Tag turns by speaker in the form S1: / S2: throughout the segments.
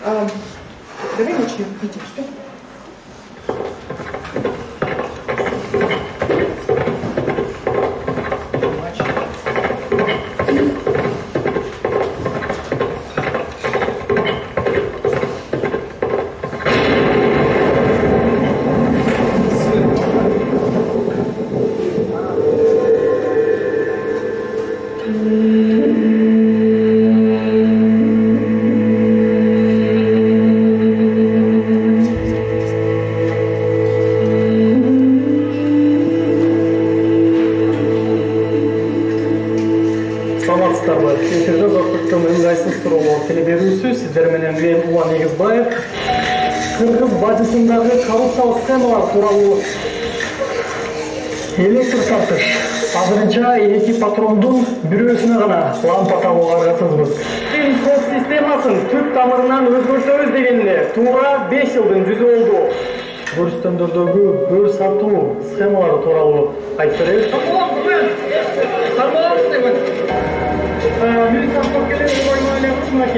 S1: Давай начнем. Иди, что?
S2: Кыргыз бажысындагы коррупциялык схемалар тууралуу электр сатыш. Азырынча 2 патрондун бирөөсүнө гана лампа табууга аргасызбыз. Сот системасын түп тамырынан өзгөртөбүз дегенде туура 5 жылдын жүзү болду. Көрсөтөндөрдөгү бөр сатуу схемалары тууралуу айтып беребиз. Мен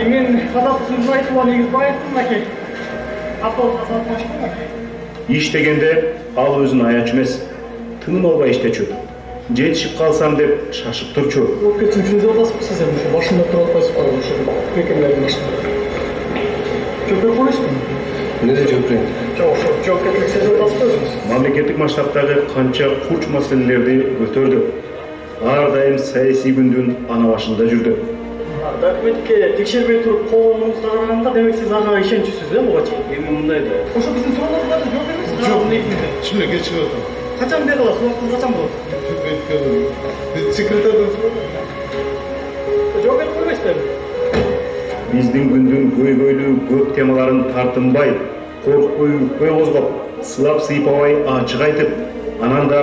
S3: иш дегенде ал өзүн аячу эмес, тыным албай иштечү. Жетишип калсам деп шашып турчу.
S2: Өткөчүн деп атасызбы сиз эми башында туруп атпайсызбы ошо бекемдердин башында. Жөкөй коюңузбу?
S3: Эмне жөкөй?
S2: Жок, ошо жоопкерчилик сезип атасызбы өзүңүз?
S3: Мамлекеттик масштабтагы канча курч маселелерди көтөрдү. Ар дайым саясий күндүн ана башында жүрдү.
S2: Документке текшербей туруп колуңузга караганда, демек сиз ага ишенчүсүз муга чейин?
S3: Эми мындай да.
S2: Ошо биздин суроолорубузга жооп бербейсизби?
S3: Жок, чынымен кечирип атам.
S2: Качан бере аласыз? Убактыңыз качан болот?
S3: Секретардан
S2: жооп берип койбойсузбу?
S3: Биздин күндүн көйгөйлүү көп темаларын тартынбай, коркпой, үкпөй козгоп, сылап сыйпабай ачык айтып, анан да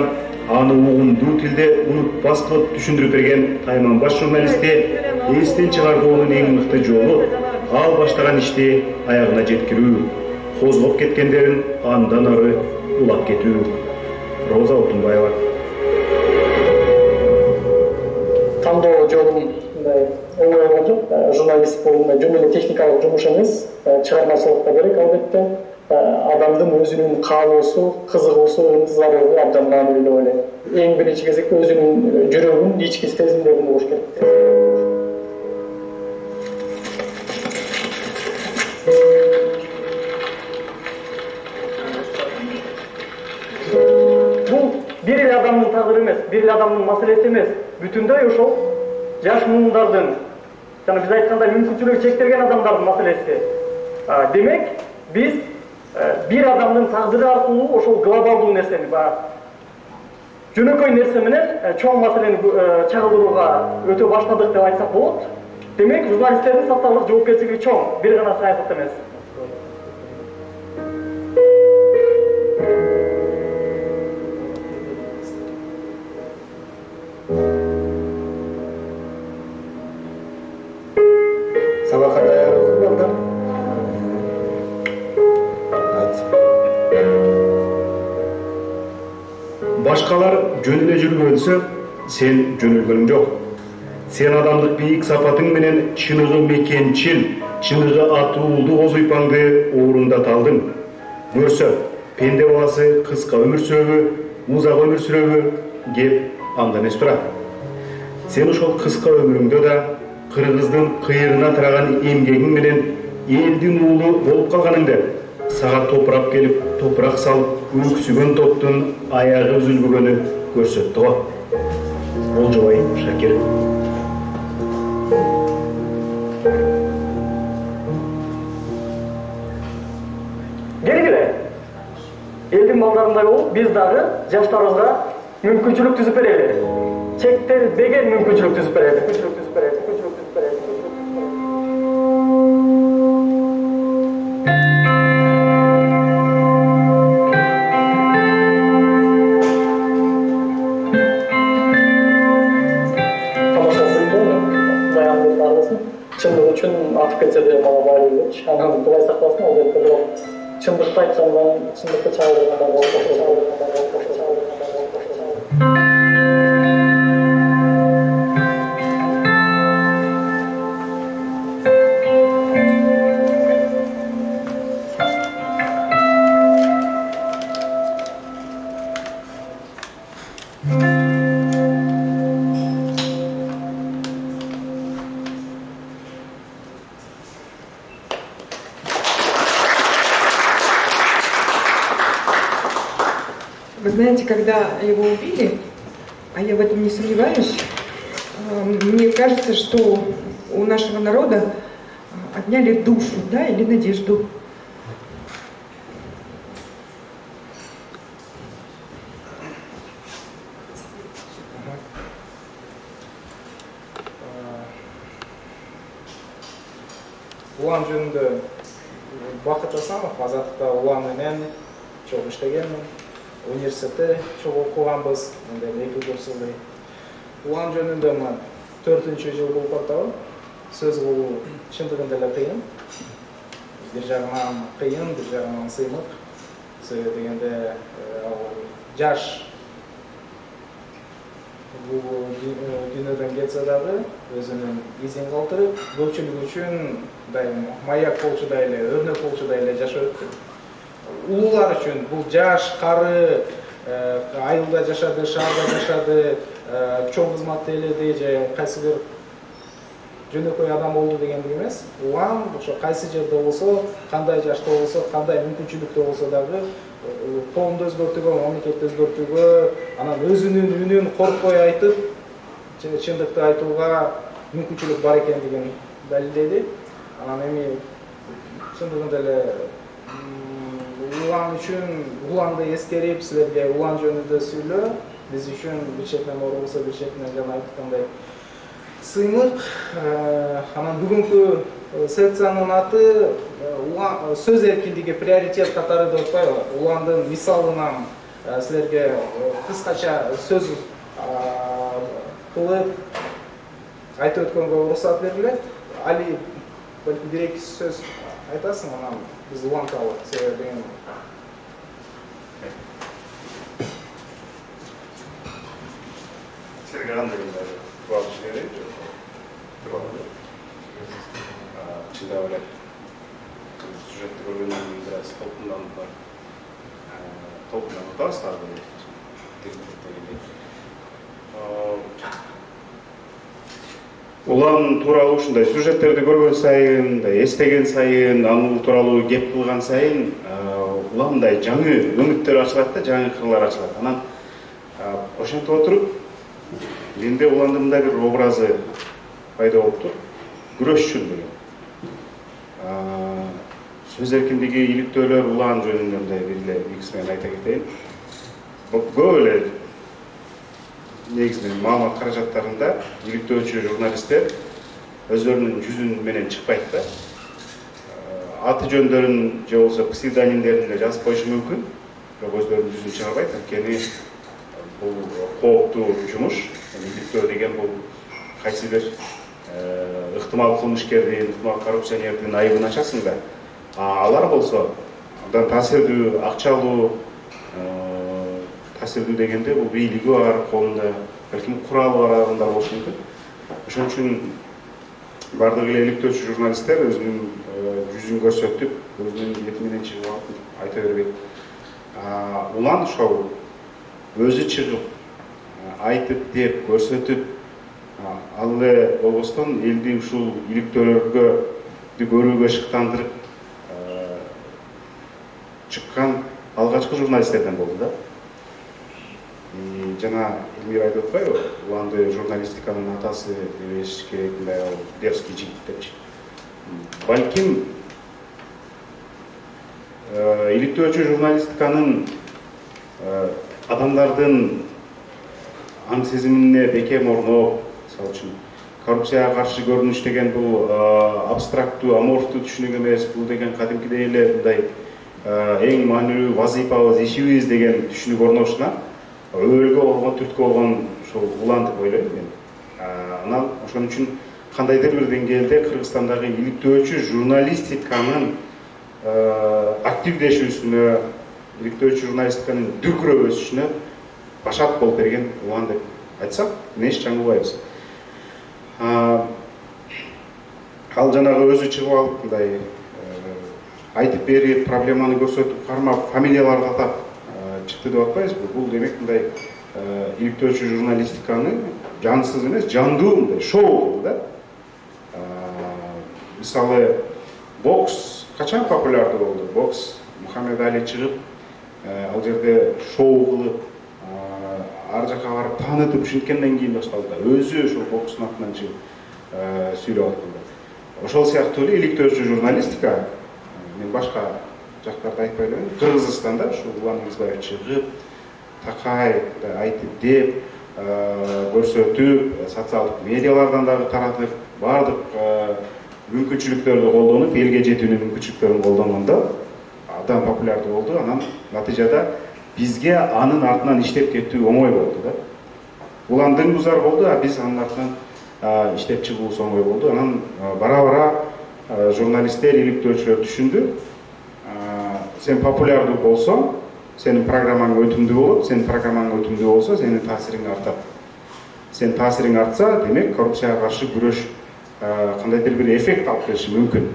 S3: аны угундуу тилде унутпас кылып түшүндүрүп берген Тайман баш журналистти эстен чыгардуунун эң мыкты жолу ал баштаган ишти аягына жеткирүү, козгоп кеткендерин андан ары улап кетүү. Роза Отунбаева.
S2: Тандоо жолум мындай оңой болгон жок. Журналист болуу жөн эле техникалык жумуш эмес, чыгармачылык да керек албетте. Адамдын өзүнүн каалоосу, кызыгуусу, ынтызарлыгы абдан маанилүү деп ойлойм. Эң биринчи кезекте өзүнүн жүрөгүн, ички сезимдерин угуш керек. Бул бир эле адамдын тагдыры эмес, бир эле адамдын маселеси эмес, бүтүндөй ошол жаш муумундардын, жана биз айткандай мүмкүнчүлүгү чектелген адамдардын маселеси. Демек, биз бир адамдын тагдыры аркылуу ошол глобалдуу нерсени, жөнөкөй нерсе менен чоң маселени чагылдырууга өтө баштадык деп айтсак болот. Демек, журналисттердин социалдык жоопкерчилиги чоң, бир гана саясат эмес.
S3: Сабакка даярсызбы балдар? Башкалар жөн эле жүргөнсө, сен жөнөлгөнүң жок. Сен адамдык бийик сапатың менен чыныгы мекенчил, чыныгы атуулдуу коз уйпаңды оорунда талдың. Көрсө, пенде баласы кыска өмүр сүрөбү, узак өмүр сүрөбү, кеп анда эмес турат. Сен ошол кыска өмүрүңдө да кыргыздын кыйырына тараган эмгегиң менен элдин уулу болуп калганыңды, сага топурак келип, топурак салып, өксүгөн топтун аягы үзүлбөгөнү көрсөттү го. Болжобай Шакир.
S2: Келгиле. Элдин балдарындай болуп, биз дагы жаштарыбызга мүмкүнчүлүк түзүп берели. Чектелбеген мүмкүнчүлүк түзүп берели. Чындык үчүн атып кетсе де мага маалым эле. Анан булай сактасын, ал жерде бирок чындыкты айткандан, чындыкты чагылгандан
S1: Вы знаете, когда его убили, а я в этом не сомневаюсь, мне кажется, что у нашего народа отняли душу, да, или надежду.
S4: Улан жөнүндө Бакыт Асанов Азаттыкта улан менен чогуу иштегенмин. Университетте чогуу окуганбыз, мындай 2 курс ылдый. Улан жөнүндө мен 4-жыл болуп атабын. Сөз кылуу чындыгында эле кыйын. Бир жагынан кыйын, бир жагынан сыймык. Себеби дегенде жаш бул дүйнөдөн кетсе дагы өзүнүн изин калтырып, көпчүлүк үчүн дайым маяк болчудай эле, өрнөк болчудай эле жашап өттү. Улуулар үчүн бул жаш, кары, айылда жашады, шаарда жашады, чоң кызмат ээледи же кайсы бир жөнөкөй адам болду дегендик эмес. Улан ошо кайсы жерде болсо, кандай жашта болсо, кандай мүмкүнчүлүктө болсо дагы коомду өзгөртүүгө, мамлекетти өзгөртүүгө, анан өзүнүн үнүн коркпой айтып, чындыкты айтууга мүмкүнчүлүк бар экендигин далилдеди. Анан эми чындыгында эле улан үчүн уланды эскерип, силерге улан жөнүндө сүйлөө, биз үчүн бир четинен оор болсо, бир четинен жана айткандай сыймык. Анан бүгүнкү секциянын аты сөз эркиндиги приоритет катары деп атпайбы? Уландын мисалынан силерге кыскача сөз кылып айтып өткөнгө уруксат берилет. Али балким 1-2 сөз айтасың, анан биз улан туралы сөйлөгөн.
S3: Силерге кандай тууралуу сөйлөйт? Чындап эле сюжетти көргөндөн кийин бир аз толкунданып атабыз Улан тууралуу ушундай сюжеттерди көргөн сайын, эстеген сайын, анын тууралуу кеп кылган сайын, улан мындай жаңы үмүттөр ачылат да, жаңы кырлар ачылат. Анан ошентип отуруп, менде уландын мындай бир образы пайда болуптур. Күрөшчүл деген. Сөз эркиндиги иликтөөлөр улан жөнүндө мындай бир эле негизинен айта кетейин. Көп эле негизинен маалымат каражаттарында иликтөөчү журналисттер өздөрүнүн жүзүн менен чыкпайт да. Аты жөндөрүн же болбосо псевдонимдерин эле жазып коюшу мүмкүн, бирок өздөрүнүн жүзүн чыгарбайт, анткени бул кооптуу жумуш. Иликтөө деген бул кайсы бир ыктымал кылмышкердин, ыктымал коррупционердин айыбын ачасың да. Алар болсо андан таасирдүү, акчалуу, таасирдүү дегенде бул бийлиги бар, колунда балким куралы бар адамдар болушу мүмкүн. Ошон үчүн бардык эле иликтөөчү журналисттер өзүнүн жүзүн көрсөтүп, өзүнүн эти менен чыгып алып айта бербейт. Улан ошол өзү чыгып, айтып деп, көрсөтүп, ал эле болбостон элди ушул иликтөөлөргө көрүүгө шыктандырып чыккан алгачкы журналисттерден болду да. Жана Элмира айтып атпайбы, уланды журналистиканын атасы дебеш керек, мындай дерзкий жигит депчи. Балким иликтөөчү журналистиканын адамдардын аң сезимине бекем орноп, мисалы үчүн коррупцияга каршы көрүнүш деген бул абстрактуу, аморфтуу түшүнүк эмес, бул деген кадимкидей эле мындай эң маанилүү вазыйпабыз, ишибиз деген түшүнүк орношуна өбөлгө болгон, түрткү болгон ушул улан деп ойлойм мен. Анан ошон үчүн кандайдыр бир деңгээлде Кыргызстандагы иликтөөчү журналистиканын активдешүүсүнө, иликтөөчү журналистиканын дүркүрөп өсүшүнө башат болуп берген улан деп айтсак, эч жаңылбайбыз. Ал жанагы өзү чыгып алып мындай айтып берип, проблеманы көрсөтүп, кармап, фамилияларды атап чыкты деп атпайбызбы? Бул демек мындай иликтөөчү журналистиканы жансыз эмес, жандуу мындай шоу кылды да. Мисалы, бокс качан популярдуу болду? Бокс Мухаммед Али чыгып,
S5: ал жерде шоу кылып ар жака барып таанытып ушинткенден кийин башталды да өзү ошол бокстун атынан чыгып сүйлөп атканда ошол сыяктуу эле иликтөөчү журналистика мен башка жактарда айтпай элем Кыргызстанда ушу Улан Мырзбаев чыгып Такаевди айтып деп көрсөтүп социалдык медиалардан дагы таратып баардык мүмкүнчүлүктөрдү колдонуп элге жетүүнүн мүмкүнчүлүктөрүн колдонгондо абдан популярдуу болду. Анан натыйжада бизге анын артынан иштеп кетүү оңой болду да. Уландын бузар болду, а биз анын артынан иштеп чыгуубуз оңой болду. Анан бара-бара журналисттер, иликтөөчүлөр түшүндү. Сен популярдуу болсоң, сенин программаң өтүмдүү болот, сенин программаң өтүмдүү болсо, сенин таасириң артат. Сен таасириң артса, демек коррупцияга каршы күрөш кандайдыр бир эффект алып келиши мүмкүн.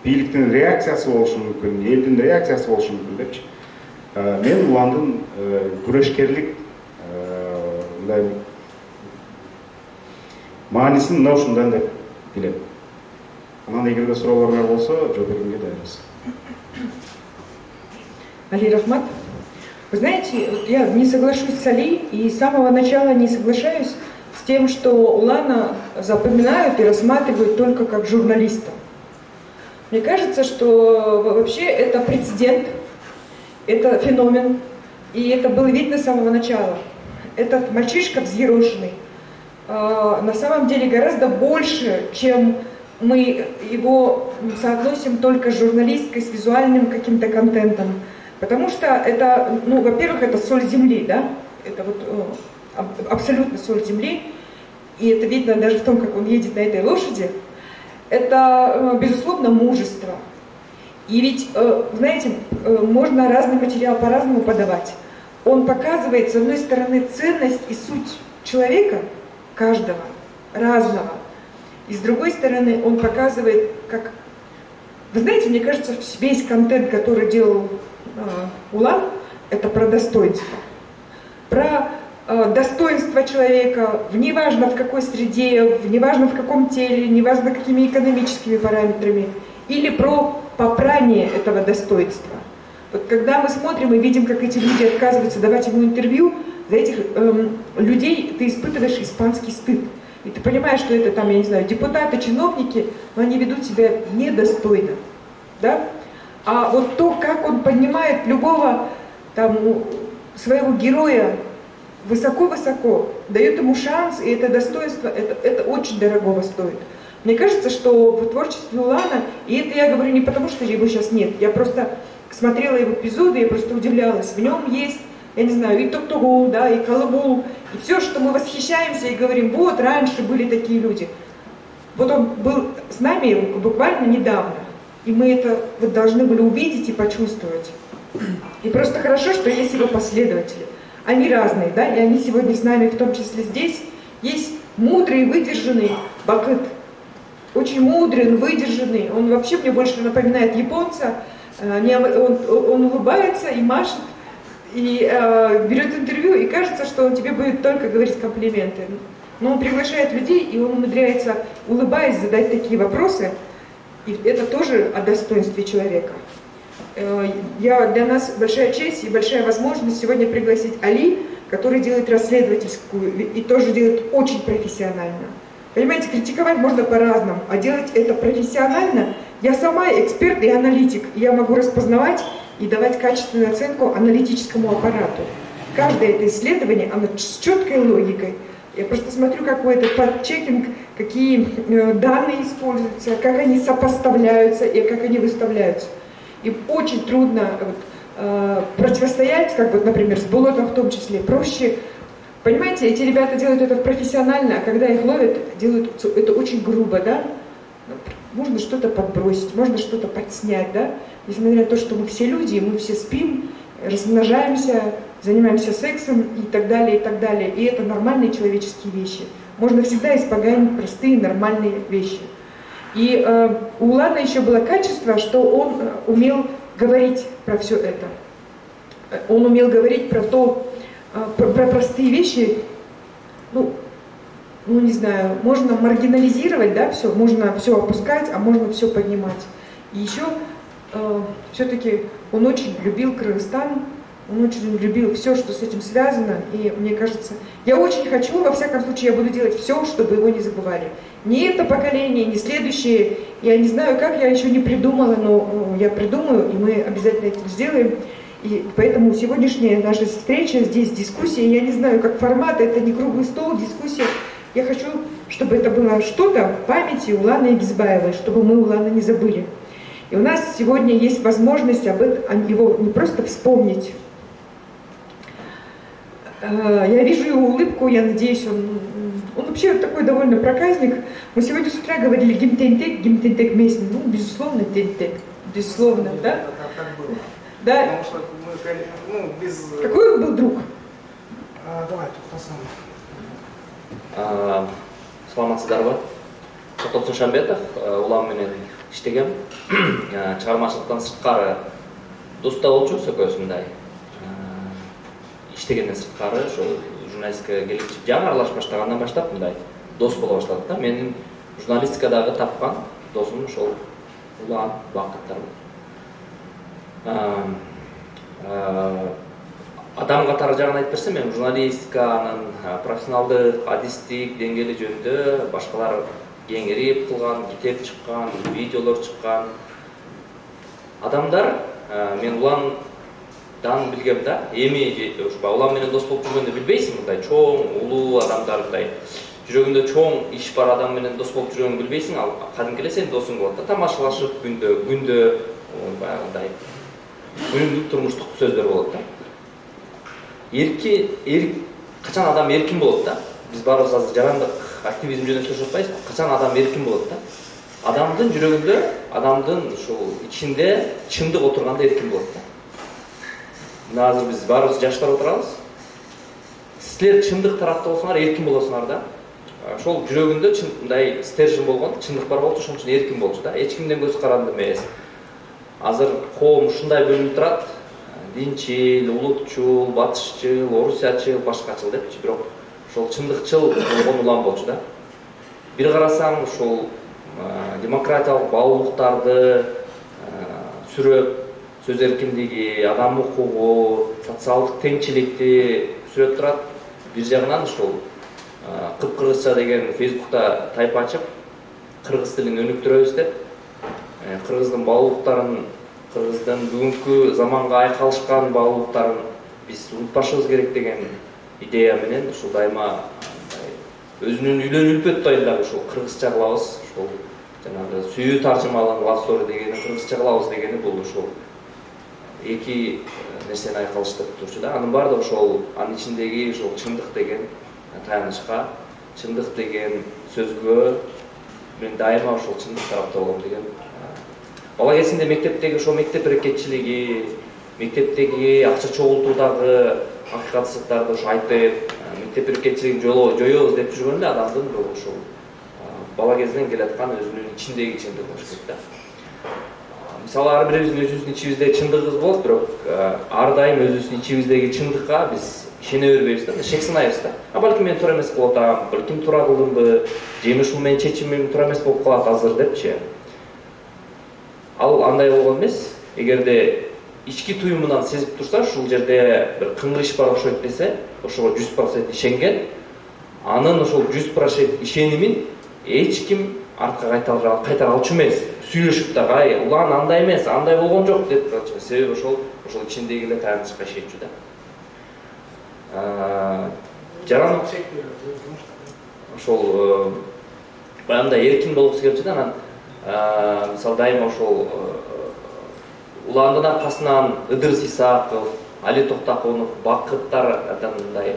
S5: Бийликтин реакциясы болушу мүмкүн, элдин реакциясы болушу мүмкүн депчи. Мен Уландын күрөшкерлик мындай маанисин мына ушундан деп билем. Анан эгерде суроолор болсо, жооп бергенге даярбыз.
S1: Али Рахмат. Вы знаете, я не соглашусь с Али и с самого начала не соглашаюсь с тем, что Улана запоминают и рассматривают только как журналиста. Мне кажется, что вообще это прецедент, это феномен, и это было видно с самого начала. Этот мальчишка взъерошенный на самом деле гораздо больше, чем мы его соотносим только с журналисткой, с визуальным каким-то контентом. Потому что это, ну, во-первых, это соль земли, да, это вот абсолютно соль земли, и это видно даже в том, как он едет на этой лошади. Это, безусловно, мужество. И ведь, знаете, можно разный материал по-разному подавать. Он показывает, с одной стороны, ценность и суть человека, каждого, разного. И с другой стороны, он показывает, как... Вы знаете, мне кажется, весь контент, который делал Улан, это про достоинство. Про достоинство человека, неважно в какой среде, неважно в каком теле, неважно какими экономическими параметрами, или про попрание этого достоинства. Вот когда мы смотрим и видим, как эти люди отказываются давать ему интервью, за этих людей ты испытываешь испанский стыд. И ты понимаешь, что это там, я не знаю, депутаты, чиновники, но они ведут себя недостойно. Да? А вот то, как он поднимает любого там, своего героя высоко-высоко, дает ему шанс, и это достоинство, это очень дорогого стоит. Мне кажется, что в творчестве Улана, и это я говорю не потому, что его сейчас нет, я просто смотрела его эпизоды, я просто удивлялась, в нем есть, я не знаю, и Токтогу, да, и Колыбу, и все, что мы восхищаемся и говорим, вот, раньше были такие люди. Вот он был с нами буквально недавно. И мы это вот должны были увидеть и почувствовать. И просто хорошо, что есть его последователи. Они разные, да, и они сегодня с нами, в том числе здесь. Есть мудрый, выдержанный Бакыт. Очень мудрый, выдержанный. Он вообще мне больше напоминает японца. Он улыбается и машет, и берет интервью, и кажется, что он тебе будет только говорить комплименты. Но он приглашает людей, и он умудряется, улыбаясь, задать такие вопросы. И это тоже о достоинстве человека. Для нас большая честь и большая возможность сегодня пригласить Али, который делает расследовательскую и тоже делает очень профессионально. Понимаете, критиковать можно по-разному, а делать это профессионально. Я сама эксперт и аналитик, и я могу распознавать и давать качественную оценку аналитическому аппарату. Каждое это исследование, оно с четкой логикой. Я просто смотрю, какой это подчекинг, какие данные используются, как они сопоставляются и как они выставляются. И очень трудно противостоять, как вот, например, с Болотом в том числе, проще. Понимаете, эти ребята делают это профессионально, а когда их ловят, делают это очень грубо, да? Можно что-то подбросить, можно что-то подснять, да? Несмотря на то, что мы все люди, мы все спим, размножаемся, занимаемся сексом и так далее, и так далее. И это нормальные человеческие вещи. Можно всегда испоганить простые нормальные вещи. И у Улана еще было качество, что он умел говорить про все это. Он умел говорить про простые вещи, ну не знаю, можно маргинализировать, да, все, можно все опускать, а можно все поднимать. И еще все-таки он очень любил Кыргызстан, Он очень любил все, что с этим связано. И мне кажется, я очень хочу, во всяком случае, я буду делать все, чтобы его не забывали. Ни это поколение, ни следующее. Я не знаю, как, я еще не придумала, но я придумаю, и мы обязательно это сделаем. И поэтому сегодняшняя наша встреча здесь, дискуссия, я не знаю, как формат, это не круглый стол, дискуссия. Я хочу, чтобы это было что-то в памяти Уланы Эгизбаевой, чтобы мы Улана не забыли. И у нас сегодня есть возможность его не просто вспомнить. Я вижу его улыбку, я надеюсь, он вообще такой довольно проказник. Мы сегодня с утра говорили гимтентек местный, ну, безусловно, тентек, безусловно, да?
S4: Так было.
S1: Да.
S4: Потому что мы, ну, без...
S1: Какой он был друг?
S4: Давай, тут
S6: саламатсыздарбы? Токтосун Шамбетов, улам менен иштегем. Чыгармачылыктан сырткары доста болчубуз экөөсүндай. Иштегенден сырткары ошол журналистикага келип жаңы аралашып баштагандан баштап мындай дос боло баштадык да. Менин журналистикадагы тапкан досум ошол Улан Бакыттар. Адам катары жагын айтып берсем, мен журналистиканын профессионалдык, адистик деңгээли жөнүндө башкалар кеңирип кылган, китеп чыккан, видеолор чыккан адамдар мен Уландан билгем да. Эми Улан менен дос болуп жүргөндө билбейсиң, мындай чоң, улуу адамдар, мындай жүрөгүндө чоң иш бар адам менен дос болуп жүргөндө билбейсиң, ал кадимки эле сенин досуң болот да. Тамашалашып күндө баягындай күнүмдүк турмуштук сөздөр болот да. Качан адам эркин болот да. Биз баарыбыз азыр жарандык активизм жөнүндө сүйлөшүп атпайбызбы? Качан адам эркин болот да? Адамдын жүрөгүндө, адамдын ушул ичинде чындык отурганда эркин болот да. Мына азыр биз баарыбыз жаштар отурабыз. Силер чындык тарапта болсоңар эркин болосуңар да. Ошол жүрөгүндө мындай стержин болгон, чындык бар болчу, ошон үчүн эркин болчу да. Эч кимден көз каранды эмес. Азыр коом ушундай бөлүнүп турат. Динчил, улутчул, батышчыл, орусячыл, башкачыл депчи, бирок ошол чындыкчыл болгон Улан болчу да. Бир карасаң ошол демократиялык баалуулуктарды сүрөп, сөз эркиндиги, адам укугу, социалдык теңчиликти сүрөп турат. Бир жагынан ошол кыргызча деген Facebook'та тайпа ачып, кыргыз тилин өнүктүрөбүз деп, кыргыздын баалуулуктарын, кыргыздын бүгүнкү заманга айкалышкан баалуулуктарын биз унутпашыбыз керек деген идея менен ушул дайыма өзүнүн үйлөнүп өттөйүн дагы ушул кыргызча кылабыз, ушул жанагы сүйүү таржымалын ластор дегени кыргызча кылабыз дегени бул ушул эки нерсени айкалыштырып турчу да. Анын баардыгы ошол анын ичиндеги ушул чындык деген таянычка, чындык деген сөзгө мен дайыма ошол чындык тарапта болом деген. Бала кезинде мектептеги ошол мектеп аракетчилиги, мектептеги акча чогултуудагы акыйкатсыздыктарды ошо айтып, мектеп аракетчилигин жоёбуз деп жүргөндө адамдын бул ушул бала кезинен келаткан өзүнүн ичиндеги чындыгы болуш керек да. Мисалы ар бирибиздин өзүбүздүн ичибиздеги чындыгыбыз болот, бирок ар дайым өзүбүздүн ичибиздеги чындыкка биз ишене бербейбиз да, шек сынайбыз да. Балким мен туура эмес кылып атам, балким туура кылдымбы, же ушул менин чечимим туура эмес болуп калат азыр депчи. Ал андай болгон эмес. Эгерде ички туюмунан сезип турса, ушул жерде бир кыңгырыш бар окшойт десе, ошого 100% ишенген, анын ошол 100% ишенимин эч ким артка кайтара алчу эмес. Сүйлөшүп дагы, Улан андай эмес, андай болгон жок деп атчу. Себеби ошол ичиндеги эле таянычка ишенчү да. Жаран ошол баягындай эркин болгусу келчү да. Анан мисалы дайыма ошол Уландын аркасынан Ыдырыс Исааков, Али Токтакунов, Бакыттар мындай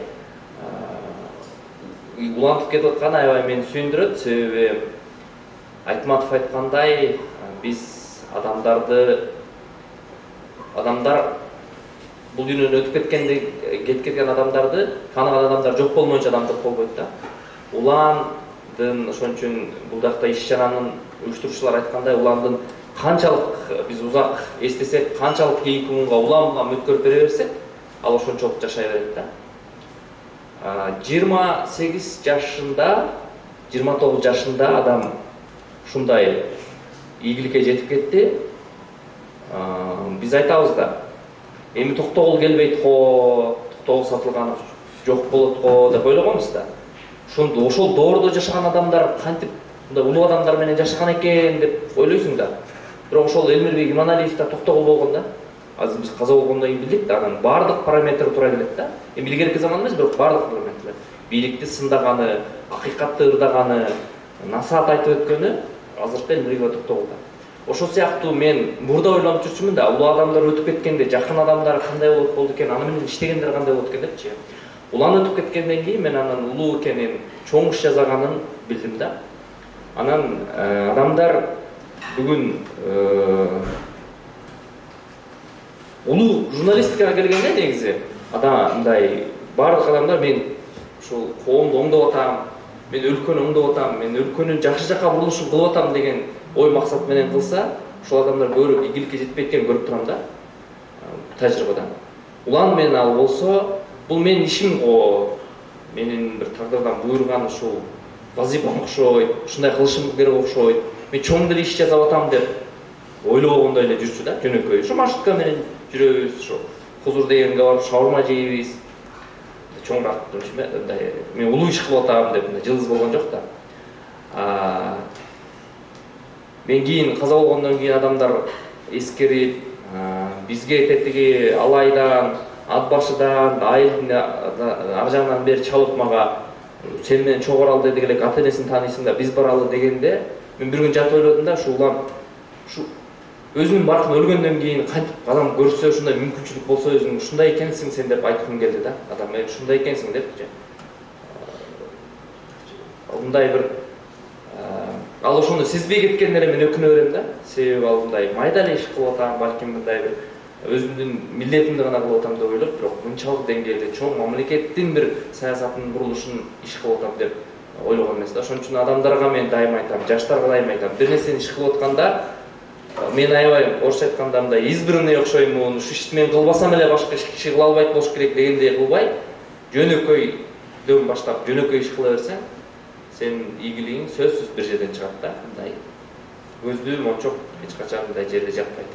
S6: улантып кетип атканы аябай мени сүйүндүрөт. Себеби Айтматов айткандай, биз адамдар бул дүйнөдөн өтүп кеткен адамдарды, тааныган адамдар жок болмоюнча адам жок болбойт да. Уландын ошон үчүн бул жакта иш чаранын уюштуруучулар айткандай, Уландын канчалык биз узак эстесек, канчалык кийинки муунга улам өткөрүп бере берсек, ал ошончолук жашай берет да. 28 жашында, 29 жашында адам ушундай ийгиликке жетип кетти. Биз айтабыз да, эми токтогул келбейт го, токтогул Сатылганов жок болот го деп ойлогонбуз да. Ошол доордо жашаган адамдар кантип мындай улуу адамдар менен жашаган экен деп ойлойсуң да. Бирок ошол Элмирбек Иманалиев да токтогул болгон да. Азыр биз каза болгондон кийин билдик да, анын бардык параметри туура келет да. Эми илгерки заман эмес, бирок бардык параметрлер. Бийликти сындаганы, акыйкатты ырдаганы, насаат айтып өткөнү азыркы Элмирбек токтогул да. Ошол сыяктуу мен мурда ойлонуп жүрчүмүн да, улуу адамдар өтүп кеткенде жакын адамдар кандай болду экен, аны менен иштегендер кандай болот экен депчи. Улан өтүп кеткенден кийин мен анын улуу экенин, чоң иш жасаганын билдим да. Анан адамдар бүгүн улуу журналистикага келгенде негизи мындай бардык адамдар мен ушул коомду оңдоп атам, мен өлкөнү оңдоп атам, мен өлкөнүн жакшы жакка бурулушун кылып атам деген ой максат менен кылса, ошол адамдар көрүп ийгиликке жетпейт экенин көрүп турам да. Тажрыйбадан. Улан менен ал болсо, бул менин ишим го, менин бир тагдырдан буйруган ушул вазифам окшойт, ушундай кылышым керек окшойт. Мен чоң деле иш жасап атам деп ойлогондой эле жүрчү да, жөнөкөй. Ушу маршрутка менен жүрөбүз, ушу Кузур дегенге барып шаурма жейбиз. Чоңураак мындай мен улуу иш кылып атам деп мындай жылдыз болгон жок да. Мен кийин каза болгондон кийин адамдар эскерип, бизге тетиги Алайдан, Атбашыдан, айылдын ар жагынан бери чалып мага сен менен чогоралды деди элек ата энесин тааныйсың да, биз баралы дегенде мен бир күн жатып ойлодум да, ушу өзүнүн баркын өлгөндөн кийин кантип адам көрсө, ушундай мүмкүнчүлүк болсо өзүң ушундай экенсиң сен деп айткым келди да. Адам ушундай экенсиң депчи. Мындай бир ал ошону сезбей кеткендере мен өкүнө берем да. Себеби ал мындай майда эле иш кылып атам, балким мындай бир өзүмдүн милдетимди гана кылып атам деп ойлоп, бирок мынчалык деңгээлде чоң мамлекеттин бир саясатынын бурулушун иш кылып атам деп ойлогон эмес да. Ошон үчүн адамдарга мен дайыма айтам, жаштарга дайыма айтам, бир нерсени иш кылып атканда мен аябай орусча айтканда мындай избранный окшоймун, ушу ишти мен кылбасам эле башка киши кыла албайт болуш керек дегендей кылбай, жөнөкөйдөн баштап жөнөкөй иш кыла берсең, сенин ийгилигиң сөзсүз бир жерден чыгат да. Мындай көздүү мончок эч качан мындай жерде жатпайт.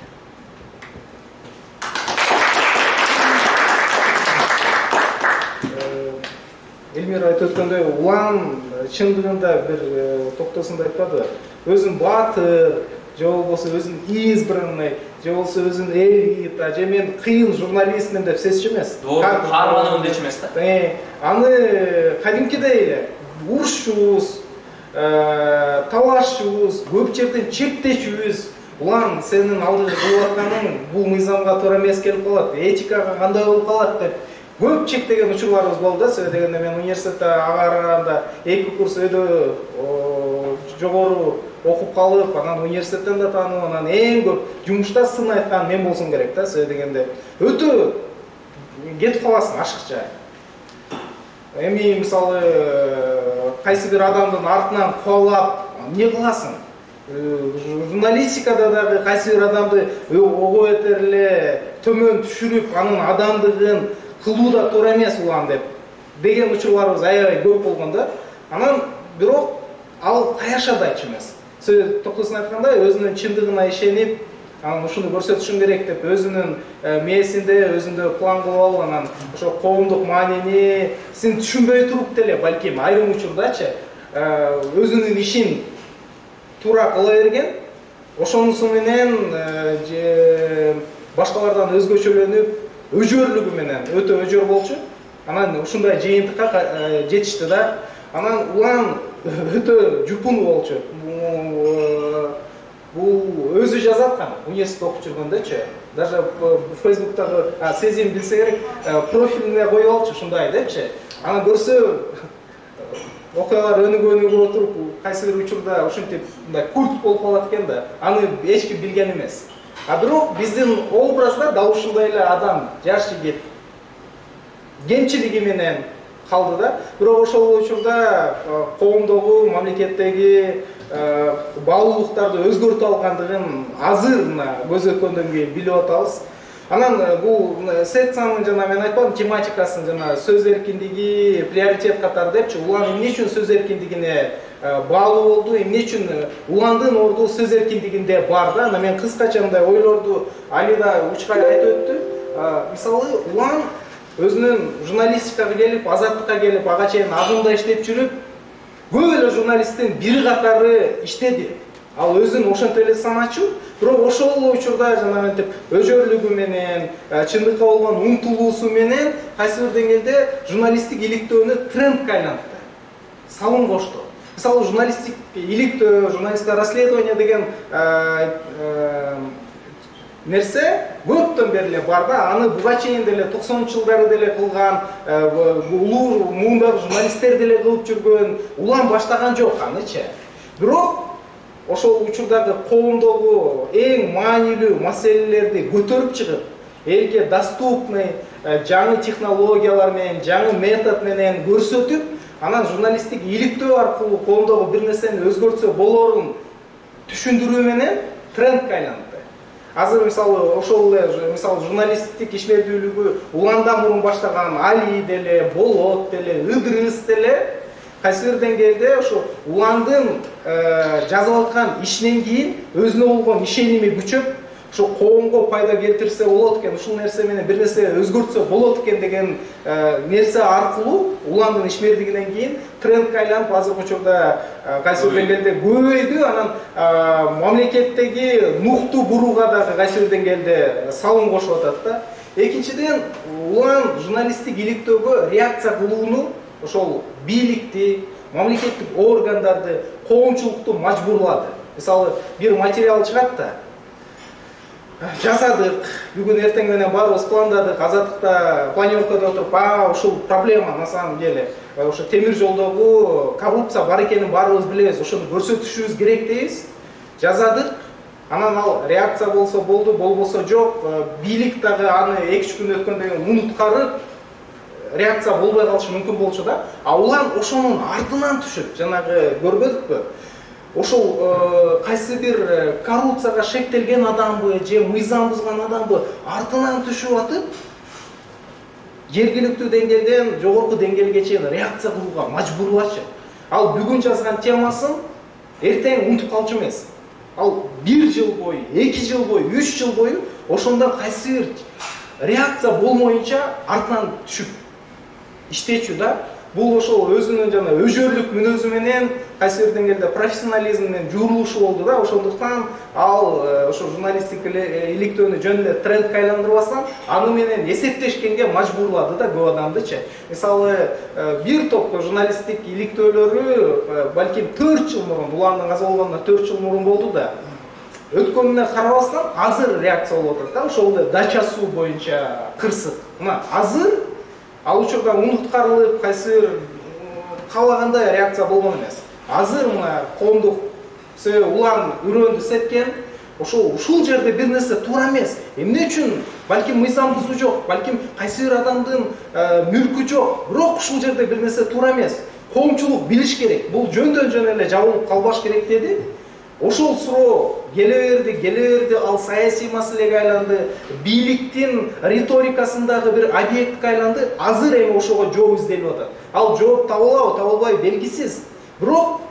S4: Элмир айтып өткөндөй, улан чындыгында бир токтосунда айтпады. Өзүн батыр, же болбосо өзүн избранный, же болбосо өзүн элита, же мен кыйын журналистмин деп сезчү эмес.
S6: Каарманы өндөчү эмес да.
S4: Аны кадимкидей эле урушчубуз, талашчубуз, көп жерден чектечүбүз. Улан сенин алдыга кылып атканың бул мыйзамга туура эмес келип калат, этикага кандай болуп калат деп көп чектеген учурларыбыз болду да. Себеби дегенде мен университетте ага караганда 2 курс өйдө жогору окуп калып, анан университеттен да таанып, анан эң көп жумушта сын айткан мен болсом керек да. Себеби дегенде өтө кетип каласың ашыкча. Эми мисалы кайсы бир адамдын артынан кубалап эмне кыласың? Журналистикада дагы кайсы бир адамды ого бетер эле төмөн түшүрүп, анын адамдыгын кылуу да туура эмес улан деп деген учурларыбыз аябай көп болгон да. Анан бирок ал каяшады айтчу эмес. Сөз токтосун айткандай, өзүнүн чындыгына ишенип, анан ушуну көрсөтүшүм керек деп өзүнүн мээсинде, өзүндө план кылып алып, анан ошо коомдук маанини син түшүнбөй туруп деле балким айрым учурдачы өзүнүн ишин туура кыла берген, ошонусу менен же башкалардан өзгөчөлөнүп, өжөрлүгү менен өтө өжөр болчу. Анан ушундай жыйынтыкка жетишти да. Анан улан өтө жупун болчу. Бул өзү жазаткан университетте окуп жүргөндөчү. Даже Facebook'тагы сезим билсе керек, профилине коюп алчу ушундай депчи. Анан көрсө окуялар өнүгүп отуруп, кайсы бир учурда ушинтип мындай культ болуп калат экен да. Аны эч ким билген эмес. А бирок биздин образда дал ушундай эле адам, жаш жигит, кемчилиги менен калды да. Бирок ошол учурда коомдогу, мамлекеттеги баалуулуктарды өзгөртүп алгандыгын азыр мына көз өткөндөн кийин билип атабыз. Анан бул секциянын жана мен айтпадым, тематикасын жана сөз эркиндиги приоритет катары депчи, улан эмне үчүн сөз эркиндигине баалуу болду, эмне үчүн уландын орду сөз эркиндигинде бар да. Анан мен кыскача мындай ойлорду Али да учкай айтып өттү. мисалы улан өзүнүн журналистикага келип, азаттыкка келип, ага чейин агымда иштеп жүрүп, көп эле журналисттин бири катары иштеди. Ал өзүн ошентип эле саначу, бирок ошол эле учурда жанагынтип өжөрлүгү менен, чындыкка болгон умтулуусу менен кайсы бир деңгээлде журналисттик иликтөөнү трендке айлантты. Салым кошту. Мисалы журналистик иликтөө, журналистика расследование деген нерсе көптөн бери эле бар да, аны буга чейин деле 90-жылдары деле кылган, улуу муундагы журналисттер деле кылып жүргөн, улам баштаган жок анычы. Бирок ошол учурдагы коомдогу эң маанилүү маселелерди көтөрүп чыгып, элге доступный жаңы технологиялар менен, жаңы метод менен көрсөтүп, анан журналисттик иликтөө аркылуу коомдогу бир нерсени өзгөртсө болорун түшүндүрүү менен трендке айланды. Азыр мисалы ошол эле мисалы журналисттик ишмердүүлүгү уландан мурун баштаган Али деле, Болот деле, Ыдрыс деле кайсы бир деңгээлде ошо уландын жазып аткан ишинен кийин өзүнө болгон ишеними күчөп, ошо коомго пайда келтирсе болот экен, ушул нерсе менен бир нерсе өзгөртсө болот экен деген нерсе аркылуу уландын ишмердигинен кийин трендке айланып, азыркы учурда кайсы бир деңгээлде көбөйдү, анан мамлекеттеги нукту бурууга дагы кайсы бир деңгээлде салым кошуп атат да. Экинчиден, улан журналисттик иликтөөгө реакция кылууну ошол бийликти, мамлекеттик органдарды, коомчулукту мажбурлады. Мисалы, бир материал чыгат да, жасадык, бүгүн эртең менен баарыбыз пландадык, азаттыкта планировкада отуруп, ушул проблема на самом деле, ошо темир жолдогу коррупция бар экенин баарыбыз билебиз, ошону көрсөтүшүбүз керек дейбиз. Жазадык, анан ал реакция болсо болду, болбосо жок, бийлик дагы аны 2-3 күн өткөндөн кийин унуткарып, реакция болбой калышы мүмкүн болчу да. А улан ошонун артынан түшүп, жанагы көрбөдүкпү? Ошол кайсы бир коррупцияга шектелген адамбы, же мыйзам бузган адамбы артынан түшүп атып, жергиликтүү деңгээлден жогорку деңгээлге чейин реакция кылууга мажбурлачы. Ал бүгүн жазган темасын эртең унутуп калчу эмес. Ал 1 жыл бою, 2 жыл бою, 3 жыл бою ошондо кайсы бир реакция болмоюнча артынан түшүп иштечү да. Бул ошол өзүнүн жана өжөрлүк мүнөзү менен кайсы бир деңгээлде профессионализм менен журулушу болду да. Ошондуктан ал ошо журналисттик иликтөөнү жөн эле трендке айландырбастан, аны менен эсептешкенге мажбурлады да көп адамдычы. Мисалы, бир топ журналисттик иликтөөлөрү балким 4 жыл мурун, уландын каза болгонуна 4 жыл мурун болду да. Өткөнүнө карабастан азыр реакция болуп атат да. Ошол дача суу боюнча кырсык. Мына азыр ал учурда унуткарылып, кайсы бир каалагандай реакция болгон эмес. Азыр мына коомдук улан үрөндү сепкен, ушул жерде бир нерсе туура эмес. Эмне үчүн? Балким мыйзам бузуу жок, балким кайсы бир адамдын мүлкү жок, бирок ушул жерде бир нерсе туура эмес. Коомчулук билиш керек. Бул жөндөн жөн эле жабылып калбаш керек деди. Ошол суроо келе берди, ал саясий маселеге айланды, бийликтин риторикасындагы бир объектке айланды. Азыр эми ошого жооп изделип атат. Ал жооп табылабы, табылбайбы белгисиз. Бирок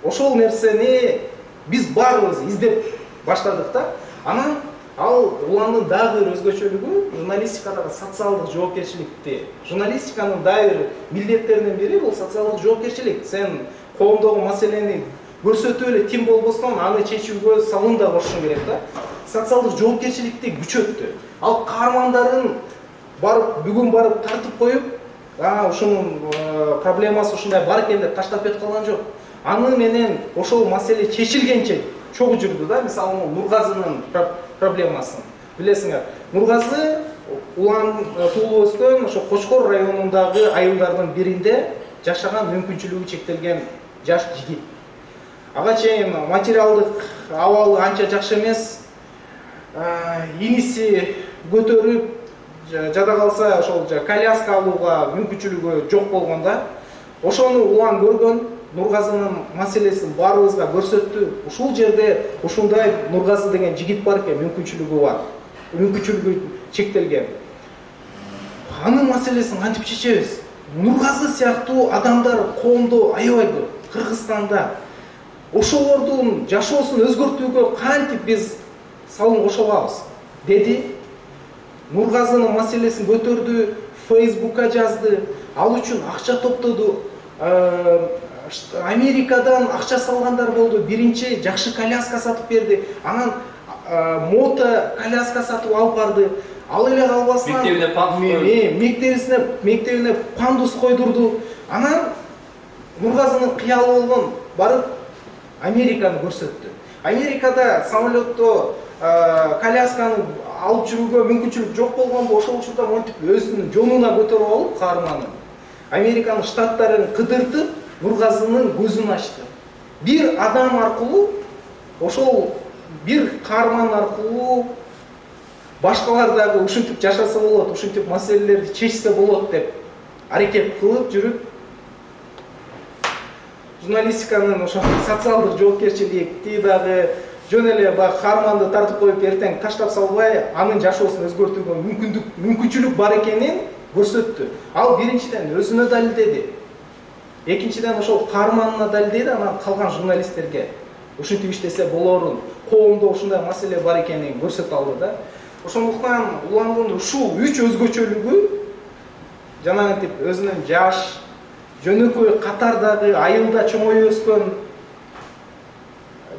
S4: ошол нерсени биз баарыбыз издеп баштадык да. Анан ал уландын дагы бир өзгөчөлүгү журналистикадагы социалдык жоопкерчиликти. Журналистиканын дагы бир милдеттеринин бири бул социалдык жоопкерчилик. Сен коомдогу маселени көрсөтүп эле тим болбостон аны чечүүгө салым да кошушуң керек да. Социалдык жоопкерчиликти күчөттү. Ал каармандарын бүгүн барып тартып коюп, ушунун проблемасы ушундай бар экен деп таштап кетип калган жок. Аны менен ошол маселе чечилгенче чогуу жүрдү да. Мисалы, Нургазынын проблемасын билесиңер. Нургазы улан туулуп өскөн ошо Кочкор районундагы айылдардын биринде жашаган, мүмкүнчүлүгү чектелген жаш жигит. Ага чейин материалдык абалы анча жакшы эмес. Иниси көтөрүп, жада калса ошол коляска алууга мүмкүнчүлүгү жок болгонда, ошону улан көргөн, Нургазынын маселесин баарыбызга көрсөттү. Ушул жерде ушундай Нургазы деген жигит бар экен, мүмкүнчүлүгү бар. Мүмкүнчүлүгү чектелген. Анын маселесин кантип чечебиз? Нургазы сыяктуу адамдар коомдо аябай көп. Кыргызстанда ошолордун жашоосун өзгөртүүгө кантип биз салым кошо алабыз деди. Нургазынын маселесин көтөрдү, Facebook'a жазды, ал үчүн акча топтоду. Америкадан акча салгандар болду. Биринчи жакшы коляска сатып берди. Анан мото коляска сатып алып барды. Ал эле калбастан мектебине пандус койдурду. Анан Нургазынын кыялы болгон барып Американы көрсөттү. Америкада самолетто колясканы алып жүрүүгө мүмкүнчүлүк жок болгондо ошол учурда монтип өзүнүн жонуна көтөрүп алып каарманын Американын штаттарын кыдыртып Нургазынын көзүн ачты. Бир адам аркылуу, ошол бир каарман аркылуу башкалар дагы ушинтип жашаса болот, ушинтип маселелерди чечсе болот деп аракет кылып жүрүп, журналистиканын ошо социалдык жоопкерчиликти дагы жөн эле баягы каарманды тартып коюп эртең таштап салбай, анын жашоосун өзгөртүүгө мүмкүнчүлүк бар экенин көрсөттү. Ал биринчиден өзүнө далилдеди. Экинчиден ошол каарманына далилдеди, анан калган журналисттерге ушинтип иштесе болорун, коомдо ушундай маселе бар экенин көрсөтүп алды да. Ошондуктан уландын ушул үч өзгөчөлүгү жанагынтип өзүнүн жаш, жөнөкөй катардагы айылда чоңоюп өскөн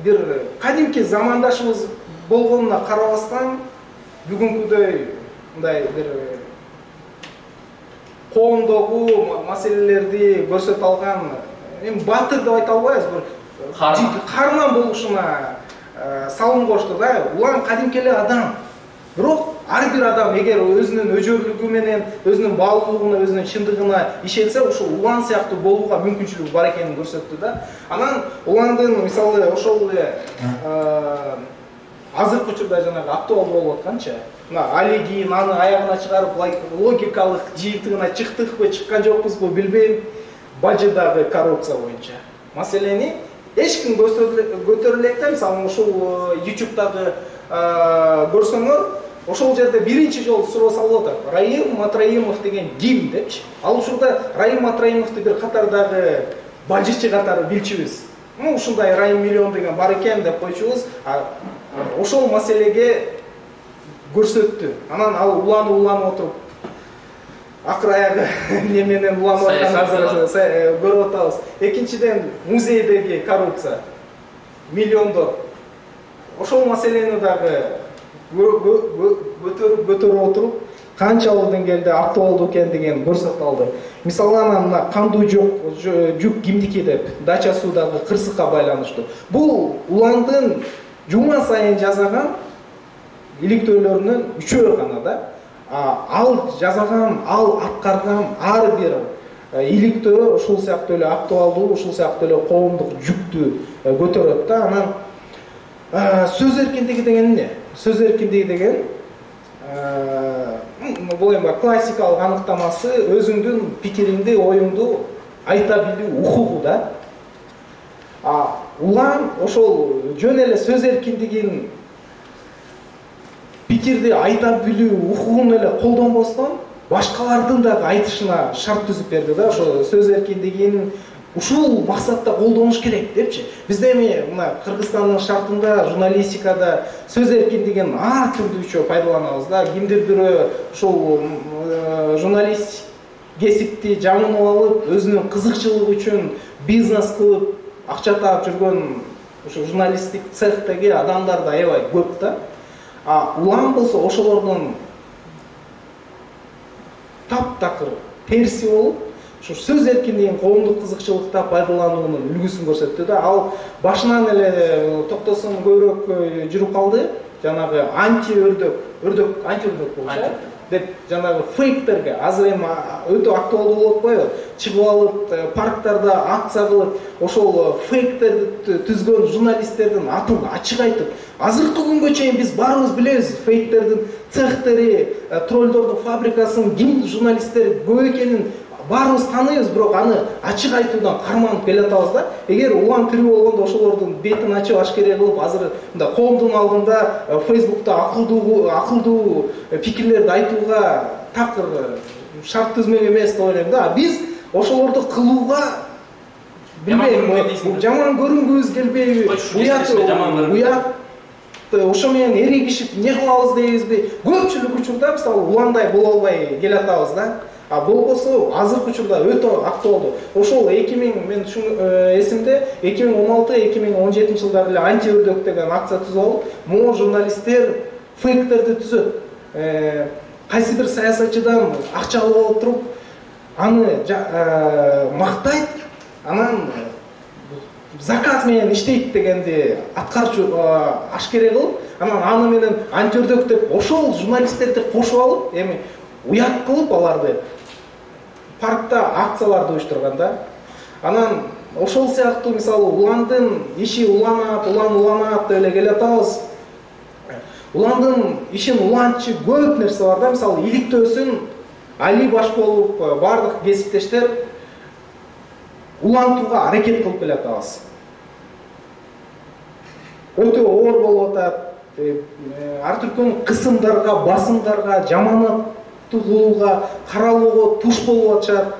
S4: бир кадимки замандашыбыз болгонуна карабастан бүгүнкүдөй мындай бир коомдогу маселелерди көрсөтө алган, эми батыр деп айта албайбыз, бир каарман болушуна салым кошту да. Улан кадимки эле адам. Бирок ар бир адам эгер өзүнүн өжөрлүгү менен, өзүнүн баалуулугуна, өзүнүн чындыгына ишенсе, ушул улан сыяктуу болууга мүмкүнчүлүгү бар экенин көрсөттү да. Анан уландын мисалы ошол эле азыркы учурда жанагы актуал болуп атканча, мына Алигин аны аягына чыгарып, логикалык жыйынтыгына чыктыкпы, чыккан жокпузбу билбейм, бажыдагы коррупция боюнча маселени эч ким көтөрө элек да. Мисалы ушул YouTube'дагы көрсөңөр, ошол жерде биринчи жолу суроо салып атат. Раим Матраимов деген ким депчи. Ал учурда Раим Матраимовду бир катардагы бажычы катары билчүбүз. Ушундай Раим миллион деген бар экен деп койчубуз. Ошол маселеге көрсөттү. Анан ал уланып отуруп акыр аягы неменен уланып атканын көрүп атабыз. Экинчиден музейдеги коррупция, миллиондор. Ошол маселени дагы көтөрүп отуруп, канчалык деңгээлде актуалдуу экендигин көрсөтүп алды. Мисалы мына кандуу жүк кимдики деп Дача суудагы кырсыкка байланыштуу. Бул уландын жума сайын жасаган иликтөөлөрүнүн үчөө гана да. Ал жасаган, ал аткарган ар бир иликтөө ушул сыяктуу эле актуалдуу, ушул сыяктуу эле коомдук жүктү көтөрөт да. Анан сөз эркиндиги деген эмне? Сөз эркиндиги деген бул эми классикалык аныктамасы өзүңдүн пикириңди, оюңду айта билүү укугу да. Улам ошол жөн эле сөз эркиндигин, пикирди айта билүү укугун эле колдонбостон башкалардын дагы айтышына шарт түзүп берди да. Ошо сөз эркиндигин ушул максатта колдонуш керек депчи. Бизде эми мына Кыргызстандын шартында журналистикада сөз эркиндигин ар түрдүүчө пайдаланабыз да. Кимдир бирөө ушул журналист кесипти жамынып алып, өзүнүн кызыкчылыгы үчүн бизнес кылып акча таап жүргөн ушу журналисттик цехтеги адамдар да аябай көп да. Улам болсо ошолордун таптакыр терси болуп, ушу сөз эркиндигин коомдук кызыкчылыкта пайдалануунун үлгүсүн көрсөттү да. Ал башынан эле токтосун көбүрөөк жүрүп калды. Жанагы антиөрдөк болчу деп жанагы фейктерге азыр эми өтө актуалдуу болуп атпайбы? Чыгып алып парктарда акция кылып, ошол фейктерди түзгөн журналисттердин атын ачык айтып, азыркы күнгө чейин биз баарыбыз билебиз, фейктердин цехтери, троллдордун фабрикасынын ким журналисттери көп экенин баарыбыз таныйбыз, бирок аны ачык айтуудан карманып келатабыз да. Эгер улам тирүү болгондо ошолордун бетин ачып ашкере кылып, азыр мындай коомдун алдында Facebook'та акылдуу пикирлерди айтууга такыр шарт түзмөк эмес деп ойлойм да. Биз ошолорду кылууга билбейм, жаман көрүнгүбүз келбейби? Уят ошо менен эрегишип эмне кылабыз дейбизби? Көпчүлүк учурда мисалы уландай боло албай келатабыз да. А болбосо азыркы учурда өтө актуалдуу. Ошол 2000 мен эсимде 2016-2017 жылдары эле анти-өрдөк деген акция түзүп алып, могу журналисттер фейктерди түзөт. Кайсы бир саясатчыдан акча алып алып туруп, аны мактайт, анан заказ менен иштейт дегенди аткарчу ашкере кылып, анан аны менен антиөрдөк деп ошол журналисттерди кошуп алып, эми уят кылып аларды паркта акцияларды уюштурганда, анан ошол сыяктуу мисалы уландын иши уланат деп эле келатабыз. Уландын ишин улантчы көп нерсе бар да, мисалы иликтөөсүн Али баш болуп бардык кесиптештер улантууга аракет кылып келатабыз. Өтө оор болуп атат, ар түркүн кысымдарга, басымдарга, жаманаттуулууга, каралууга туш болуп атышат,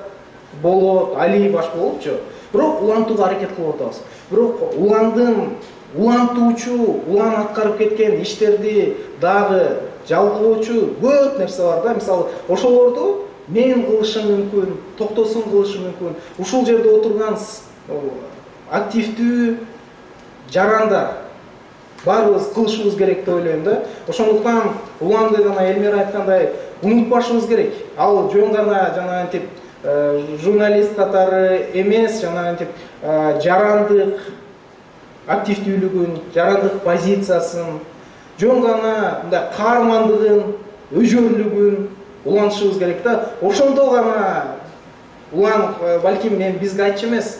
S4: болот, Али баш болупчу. Бирок улантууга аракет кылып атабыз. Бирок улантуучу, улан аткарып кеткен иштерди дагы жалгоочу көп нерсе бар да. Мисалы, ошолорду мен кылышым мүмкүн, токтосун кылышы мүмкүн. Ушул жерде отурган активдүү жарандар баарыбыз кылышыбыз керек деп ойлойм да. Ошондуктан уланды гана Элмира айткандай унутпашыбыз керек. Ал жөн гана жанагынтип журналист катары эмес, жанагынтип жарандык активдүүлүгүн, жарандык позициясын, жөн гана мындай каармандыгын, өжөрлүгүн улантышыбыз керек да. Ошондо гана улан балким мен бизге айтчу эмес,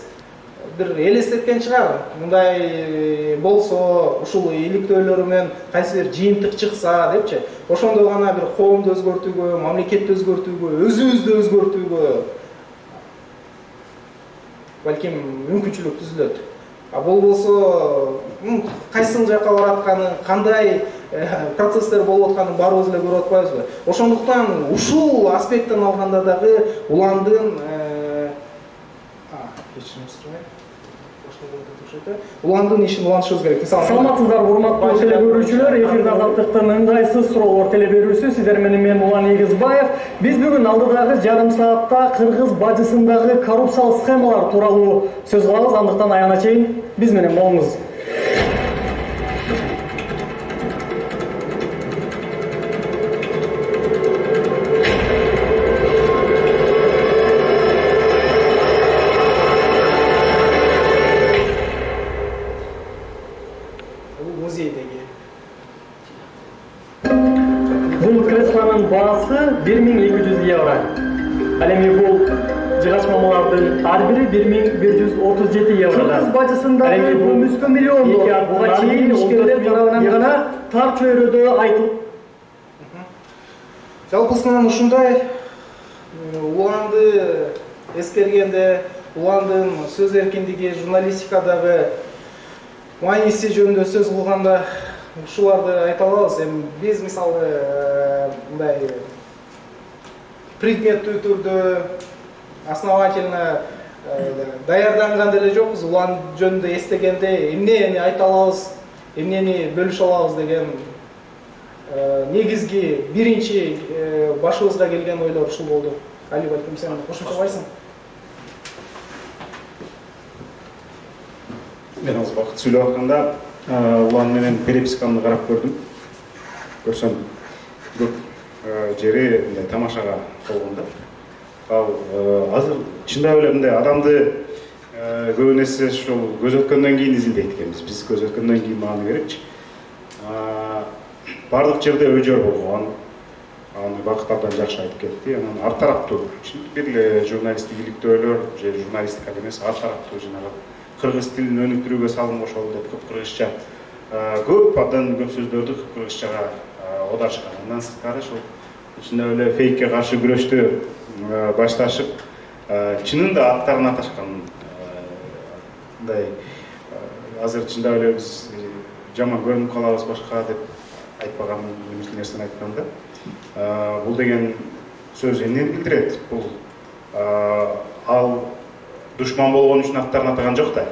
S4: бир элестеткен чыгар. Мындай болсо, ушул иликтөөлөр менен кайсы бир жыйынтык чыкса депчи. Ошондо гана бир коомду өзгөртүүгө, мамлекетти өзгөртүүгө, өзүбүздү өзгөртүүгө балким мүмкүнчүлүк түзүлөт. А болбосо кайсыл жакка баратканын, кандай процесстер болуп атканын баарыбыз эле көрүп атпайбызбы? Ошондуктан ушул аспекттен алганда дагы уландын уландын ишин улантышыбыз керек.
S2: Саламатсыздар, урматтуу телебөрүүчүлөр, эфирде Азаттыктын ыңгайсыз суроолор телебөрүүсү, сиздер менен мен Улан Эгизбаев. Биз бүгүн алдыдагы жарым саатта кыргыз бажысындагы коррупциялык схемалар тууралуу сөз кылабыз, андыктан аягына чейин биз менен болуңуз. Баасы 1200 евро. Ал эми бул жыгачмалардын ар бири 1137 евро. Кыргыз бажысындагы көмүскө миллиондор. Буга чейин ишкерлер тарабынан гана тар чөйрөдө айтылып.
S4: Жалпысынан ушундай уланды эскергенде, уландын сөз эркиндиги, журналистикадагы мааниси жөнүндө сөз кылганда ушуларды айта алабыз. Эми биз мисалы мындай предметтүү түрдө основательно даярданган деле жокпуз. Улан жөнүндө эстегенде эмнени айта алабыз, эмнени бөлүшө алабыз деген негизги биринчи башыбызга келген ойлор ушул болду. Али, балким сен кошумча койсуң.
S5: Мен аз убакыт сүйлөп атканда улан менен переписканы карап көрдүм. Көрсөм көп жери мындай тамашага болгон да. Ал азыр чындап эле мындай адамды көбүн эсе ушул көз өткөндөн кийин изилдейт экенбиз. Биз көз өткөндөн кийин мааны керекчи. Бардык жерде өжөр болгон, аны бактардан жакшы айтып кетти. Анан ар тараптуу бир эле журналисттик иликтөөлөр же журналистика эмес, ар тараптуу жанагы кыргыз тилин өнүктүрүүгө салым кошолу деп кыргызча көп абдан көп сөздөрдү кыргызчага оодарышкан. Андан сырткары ушул чындап эле фейкке каршы күрөштү башташып, чынында аттарын аташкан. Мындай азыр чындап эле биз жаман көрүнүп калабыз башка деп айтпаган нерсени айтканда, бул деген сөз эмнени билдирет? Бул ал душман болгон үчүн аттарын атаган жок да.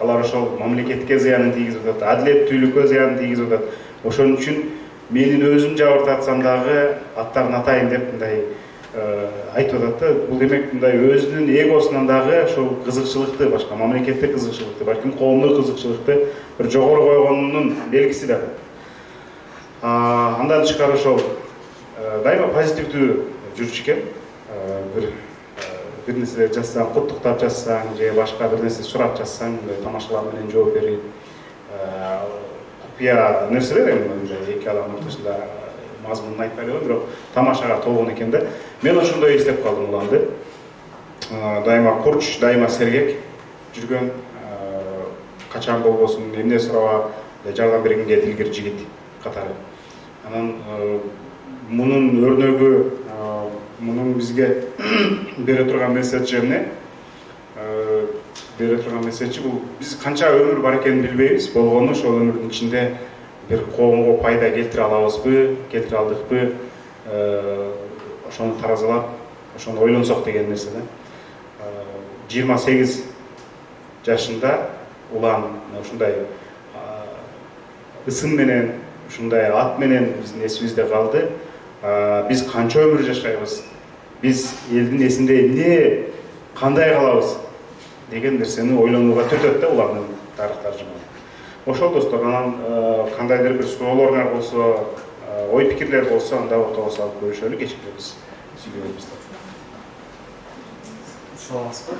S5: Алар ошол мамлекетке зыянын тийгизип атат, адилеттүүлүккө зыянын тийгизип атат. Ошон үчүн менин өзүм жабыртатсам дагы аттарын атайын деп мындай айтып атат да. Бул демек мындай өзүнүн эгосунан дагы ошол кызыкчылыкты, башка мамлекетте кызыкчылыкты, балким коомдук кызыкчылыкты бир жогору койгонунун белгиси да. Андан тышкары ошол дайыма позитивдүү жүрчү экен. Бир нерсе жазсаң, куттуктап жазсаң же башка бир нерсе сурап жазсаң, тамашалар менен жооп берип, купуя нерселер эми эки адамдын ортосунда мазмунун айтпай эле, бирок тамашага толгон экен да. Мен ошондой эстеп калдым уланды. Дайыма курч, дайыма сергек жүргөн, качан болбосун эмне сурaba жардам бергенге дилгир жигит катары. Анан мунун өрнөгү, мунун бизге бере турган месседжи эмне? Бере турган месседжи бул биз канча өмүр бар экенин билбейбиз. Болгону ошол өмүрдүн ичинде бир коомго пайда келтире алабызбы, келтире алдыкпы? Ошону таразалап, ошону ойлонсок деген нерсе да. 28 жашында улан ушундай ысым менен, ушундай ат менен биздин эсибизде калды. Биз канча өмүр жашайбыз? Биз элдин эсинде эмне, кандай калабыз деген нерсени ойлонууга төтөт да улардын тарых таржымасы. Ошол достор, анан кандайдыр бир суроолор болсо, ой пикирлер болсо, анда ортого салып көрүшөлү, кечинде биз сүйлөйбүз.
S6: Саламатсызбы?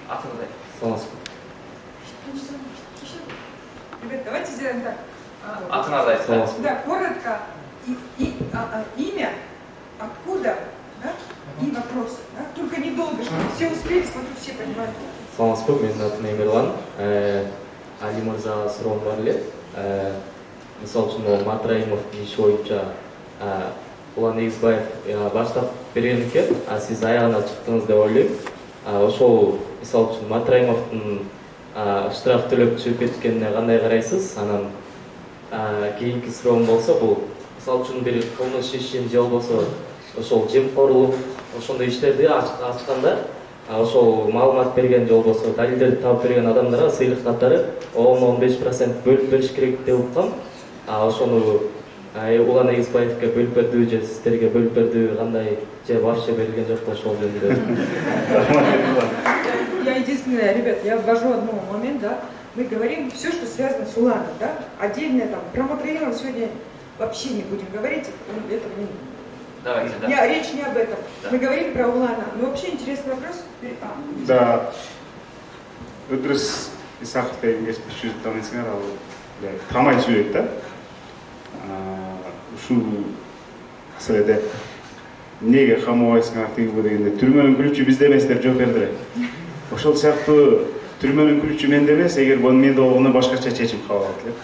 S6: Атыңызды. Саламатсызбы?
S1: Ребят, давайте сделаем так.
S6: Атыңызды айтыңыз.
S1: Да, коротко. Имя, откуда, да? И вопрос. Да? Только недолго, чтобы все успели, смотрю, все понимают.
S7: Саламатсызбы, менин атым Эмирлан. Али мырзага суроом бар эле. Мисалы үчүн Матраимовдун иши боюнча Улан Эгизбаев баштап берген экен, сиз аягына чыктыңыз деп ойлойм. Ошол мисалы үчүн Матраимовдун штраф төлөп чыгып кеткенине кандай карайсыз? Анан кийинки суроом болсо, бул мисалы үчүн бир кылмыш ишин же болбосо ошол жемкорлук, ошондой иштерди ачканда, ошол маалымат берген же болбосо далилдерди таап берген адамдарга сыйлык катары 10-15% бөлүп бериш керек деп уккам. Ошону Улан Эгизбаевке бөлүп бердиби же сиздерге бөлүп бердиби, кандай же вообще берилген жокпу ошол жөнүндө?
S1: Я единственное, ребят, я ввожу одну момент, да. Мы говорим все, что связано с Уланом, да. Отдельно там про Матраимова сегодня вообще не будем говорить, этого не.
S6: Давайте, да.
S1: Речь не об этом. Да. Мы говорим про Улана. Но вообще интересный вопрос.
S5: Да. Ыдырыс Исахов деген кесипчи танысыңар, ал тамай сүйлөйт да. Ушул маселеде эмнеге камабайсыңар тигиби дегенде түрмөнүн күлүчү бизде эмес деп жооп берди. Ошол сыяктуу түрмөнүн күлүчү менде эмес, эгер менде болгондо башкача чечим кабыл алат элем.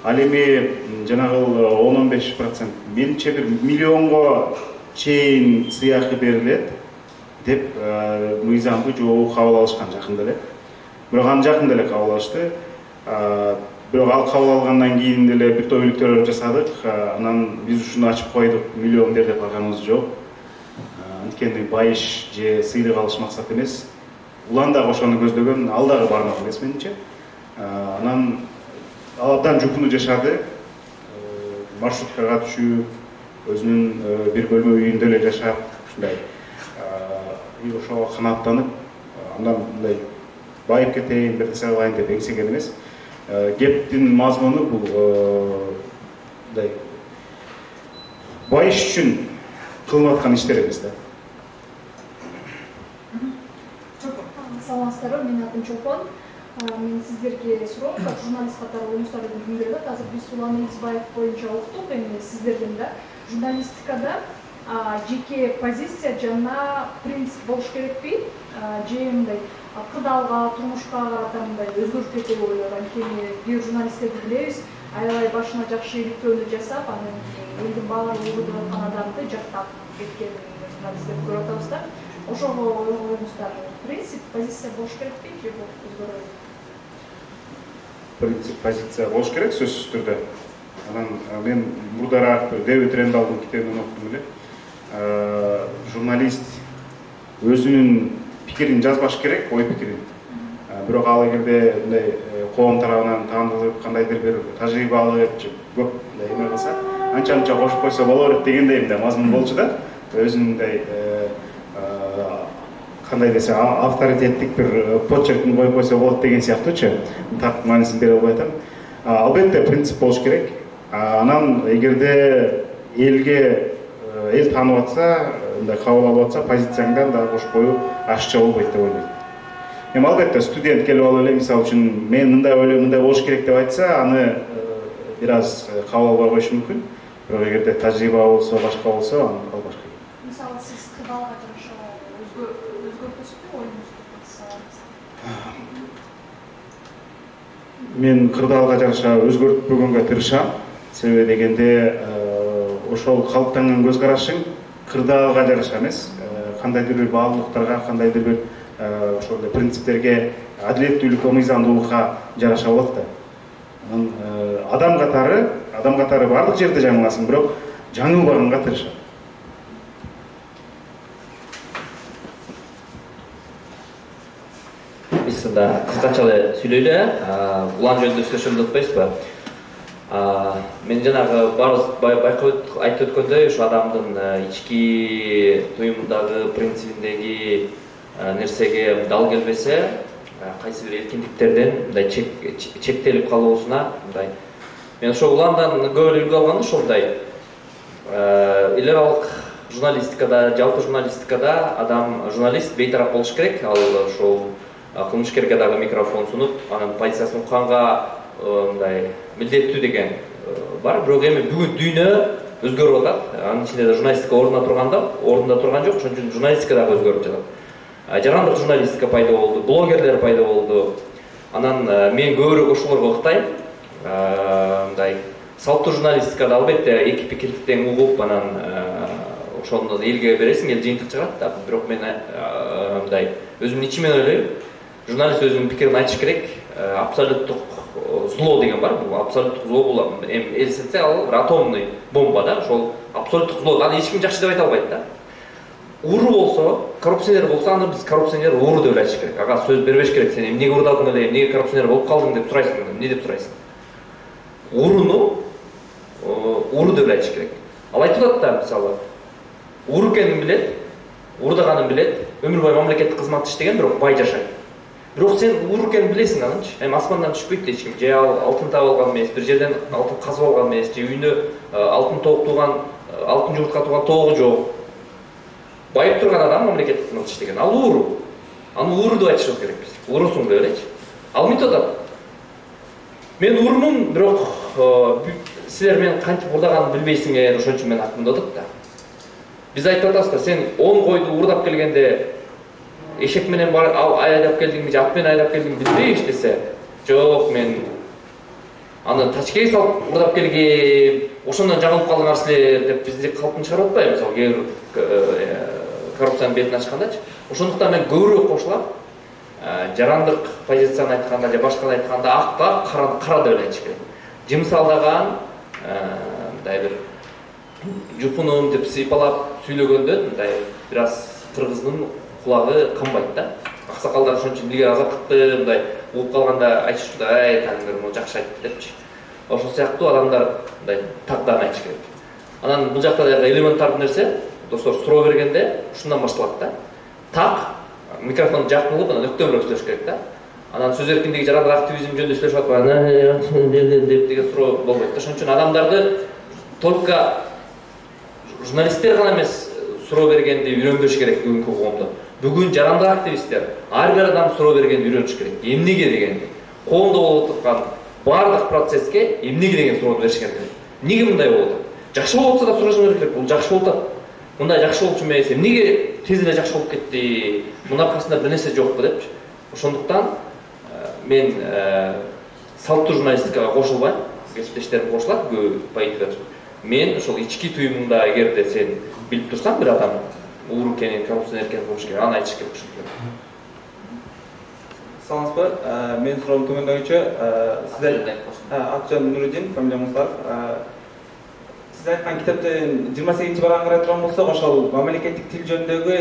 S5: Ал эми жанагы 10-15% менимче бир миллионго чейин сыйакы берилет деп мыйзамды жообу кабыл алышкан жакында эле. Бирок аны жакында эле кабыл алышты. Бирок ал кабыл алгандан кийин деле бир топ иликтөөлөр жасадык. Анан биз ушуну ачып койдук, миллион бер деп калганыбыз жок. Анткени байыш же сыйлык алыш максат эмес. Улан дагы ошону көздөгөн, ал дагы бармак эмес менимче. Анан ал абдан жупуну жашады. Маршруткага түшүп, өзүнүн бир бөлмө үйүндө эле жашап, ушундай ошого канааттанып, андан мындай байып кетейин, бир нерсе кылайын деп эңсеген эмес. Кептин мазмуну бул мындай байыш үчүн кылынып аткан иштер эмес да.
S8: Саламатсыздарбы, менин атым Чолпон. Мен сиздерге суроом, как журналист катары ойнуңуздардан билгенде, азыр биз Улан Эгизбаев боюнча уктук, эми сиздерден да журналистикада жеке позиция жана принцип болуш керекпи? Же мындай кырдаалга, турмушка карата мындай өзгөрүп кетет деп ойлойм. Анткени бир журналисттерди билебиз, аябай башына жакшы иликтөөнү жасап, анан элдин баары угуп аткан адамды жактап кеткен журналисттерди көрүп атабыз да. Ошого ойуңуздар принцип, позиция болуш керекпи же өзгөрөбү?
S5: Принцип, позиция болуш керек сөзсүз түрдө. Анан мен мурдараак Дэвид Рэндалдын китебин окудум эле. Журналист өзүнүн пикирин жазбаш керек, ой пикирин. Бирок ал эгерде мындай коом тарабынан таанылып, кандайдыр бир тажрыйба алып, көп эме кылса, анча кошуп койсо боло берет дегендей мындай мазмун болчу да. Өзүнүн мындай кандай десе, авторитеттик бир почеркин коюп койсо болот деген сыяктуучу. Так маанисин бере албай атам. Албетте принцип болуш керек. Анан эгерде эл таанып атса, мындай кабыл алып атса, позицияңдан дагы кошуп коюу ашыкча болбойт деп ойлойм. Эми албетте студент келип алып эле, мисалы үчүн мен мындай ойлойм, мындай болуш керек деп айтса, аны бир аз кабыл албай коюшу мүмкүн. Бирок эгерде тажрыйба болсо, башка болсо, аны кабыл алыш керек.
S8: Мисалы сиз кырдаалга жараша өзгөртөсүзбү оюңузду?
S5: Мен кырдаалга жараша өзгөртпөгөнгө тырышам. Себеби дегенде ошол калыптанган көз карашың кырдаалга жараша эмес, кандайдыр бир баалуулуктарга, кандайдыр бир ошол принциптерге, адилеттүүлүккө, мыйзамдуулукка жараша болот да. Адам катары бардык жерде жаңыласың, бирок жаңылбаганга тырышам.
S6: Биз да кыскача эле сүйлөйлү, улан жөнүндө сүйлөшөмдү атпайсызбы? Мен жанагы байкап айтып өткөндөй, ушу адамдын ички туюмундагы, принцибиндеги нерсеге дал келбесе, кайсы бир эркиндиктерден мындай чектелип калуусуна мындай. Мен ошол уландан көп эле үлгү алган ошолдай. Эл аралык журналистикада, жалпы журналистикада журналист бейтарап болуш керек. Ал ошол кылмышкерге дагы микрофон сунуп, анын позициясын укканга мындай милдеттүү деген бар. Бирок эми бүгүн дүйнө өзгөрүп атат. Анын ичинде да журналистика ордунда турган жок, ошон үчүн журналистика дагы өзгөрүп жатат. Жарандык журналистика пайда болду, блогерлер пайда болду. Анан мен көбүрөөк ошолорго ыктайм. Мындай салттуу журналистикада албетте эки пикирди тең угуп, анан ошону элге бересиң, эл жыйынтык чыгат да. Бирок мен мындай өзүмдүн ичимен ойлойм, журналист өзүнүн пикирин айтыш керек. Абсолюттук зло деген бар. Бул абсолюттук зло бул эми элсетсе ал атомный бомба да. Ошол абсолюттук зло. Аны эч ким жакшы деп айта албайт да. Ууру болсо, коррупционер болсо, аны биз коррупционер ууру деп айтыш керек. Ага сөз бербеш керек. Сен эмнеге урдадың эле, эмнеге коррупционер болуп калдың деп сурайсың. Эмне деп сурайсың? Ууруну ууру деп айтыш керек. Ал айтып атат да, мисалы, ууру экенин билет, уурдаганын билет, өмүр бою мамлекеттик кызматта иштеген, бирок бай жашайт. Бирок сен ууру экенин билесиң анынчы. Эми асмандан түшпөйт эч ким. Же ал алтын таап алган эмес, бир жерден алтын казып алган эмес, же үйүнө алтын токтуган, алтын жумурткатууган тогу жок. Байып турган адам мамлекеттик кызматта иштеген. Ал ууру. Аны ууру деп айтышыбыз керек биз. Уурусуң деп элечи. Ал мынтип атат. Мен уурумун, бирок силер менин кантип урдаганымды билбейсиңер, ошон үчүн мен аттым деп атат да. Биз айтып атабыз да, сен 10 койду урдап келгенде эшек менен айдап келдиңби, же ат менен айдап келдиңби билбей иштесе, жок мен аны тачкеге салып урдап келгем, ошондон жаңылып калдыңар силер деп бизди калпын чыгарып атпайбы, мисалы кээ бир коррупциянын бетин ачкандачы. Ошондуктан мен көбүрөөк кошулам. Жарандык позицияны айтканда же башканы айтканда акка кара деп айтыш керек. Жымсалдаган, мындай бир жупунум деп сыйпалап сүйлөгөндө мындай бир аз кыргыздын кулагы камбайт да. Аксакалдар ошон үчүн илгери азаттыкты мындай угуп калганда айтышчу да, таңдыр муну жакшы айтты депчи. Ошол сыяктуу адамдар мындай тагдарын айтыш керек. Анан бул жакта дагы элементардуу нерсе, достор, суроо бергенде ушундан башталат да. Так микрофон жакылып, анан өктөмүрөөк сүйлөш керек да. Анан сөз эркиндиги, жарандык активизм жөнүндө сүйлөшүп атпайбы, деп деген суроо болбойт да. Ошон үчүн адамдарды только журналисттер гана эмес суроо бергенди үйрөнгөш керек бүгүнкү коомдо. Бүгүн жарандык активисттер ар бир адам суроо бергенди үйрөнүш керек. Эмнеге дегенди. Коомдо болуп аткан бардык процесске эмнеге деген суроону бериш керек. Эмнеге мындай болуп атат? Жакшы болуп атса да сурашың керек. Бул жакшы болуп атат. Мындай жакшы болчу эмес. Эмнеге тез эле жакшы болуп кетти? Мунун аркасында бир нерсе жокпу депчи. Ошондуктан мен салттуу журналистикага кошулбайм. Кесиптештерим кошулат, көп байытып. Мен ошол ички туюмумда эгерде сен билип турсаң бир адам ууру экенин, коррупционер экенин болуш керек, аны айтыш керек.
S9: Саламатсызбы? Мен суроом төмөндөгүчө. Сиздер Акжан Нурудин, фамилия Мустаф. сиз айткан китептен 28 баран карай турган болсок, ошол мамлекеттик тил жөнүндөгү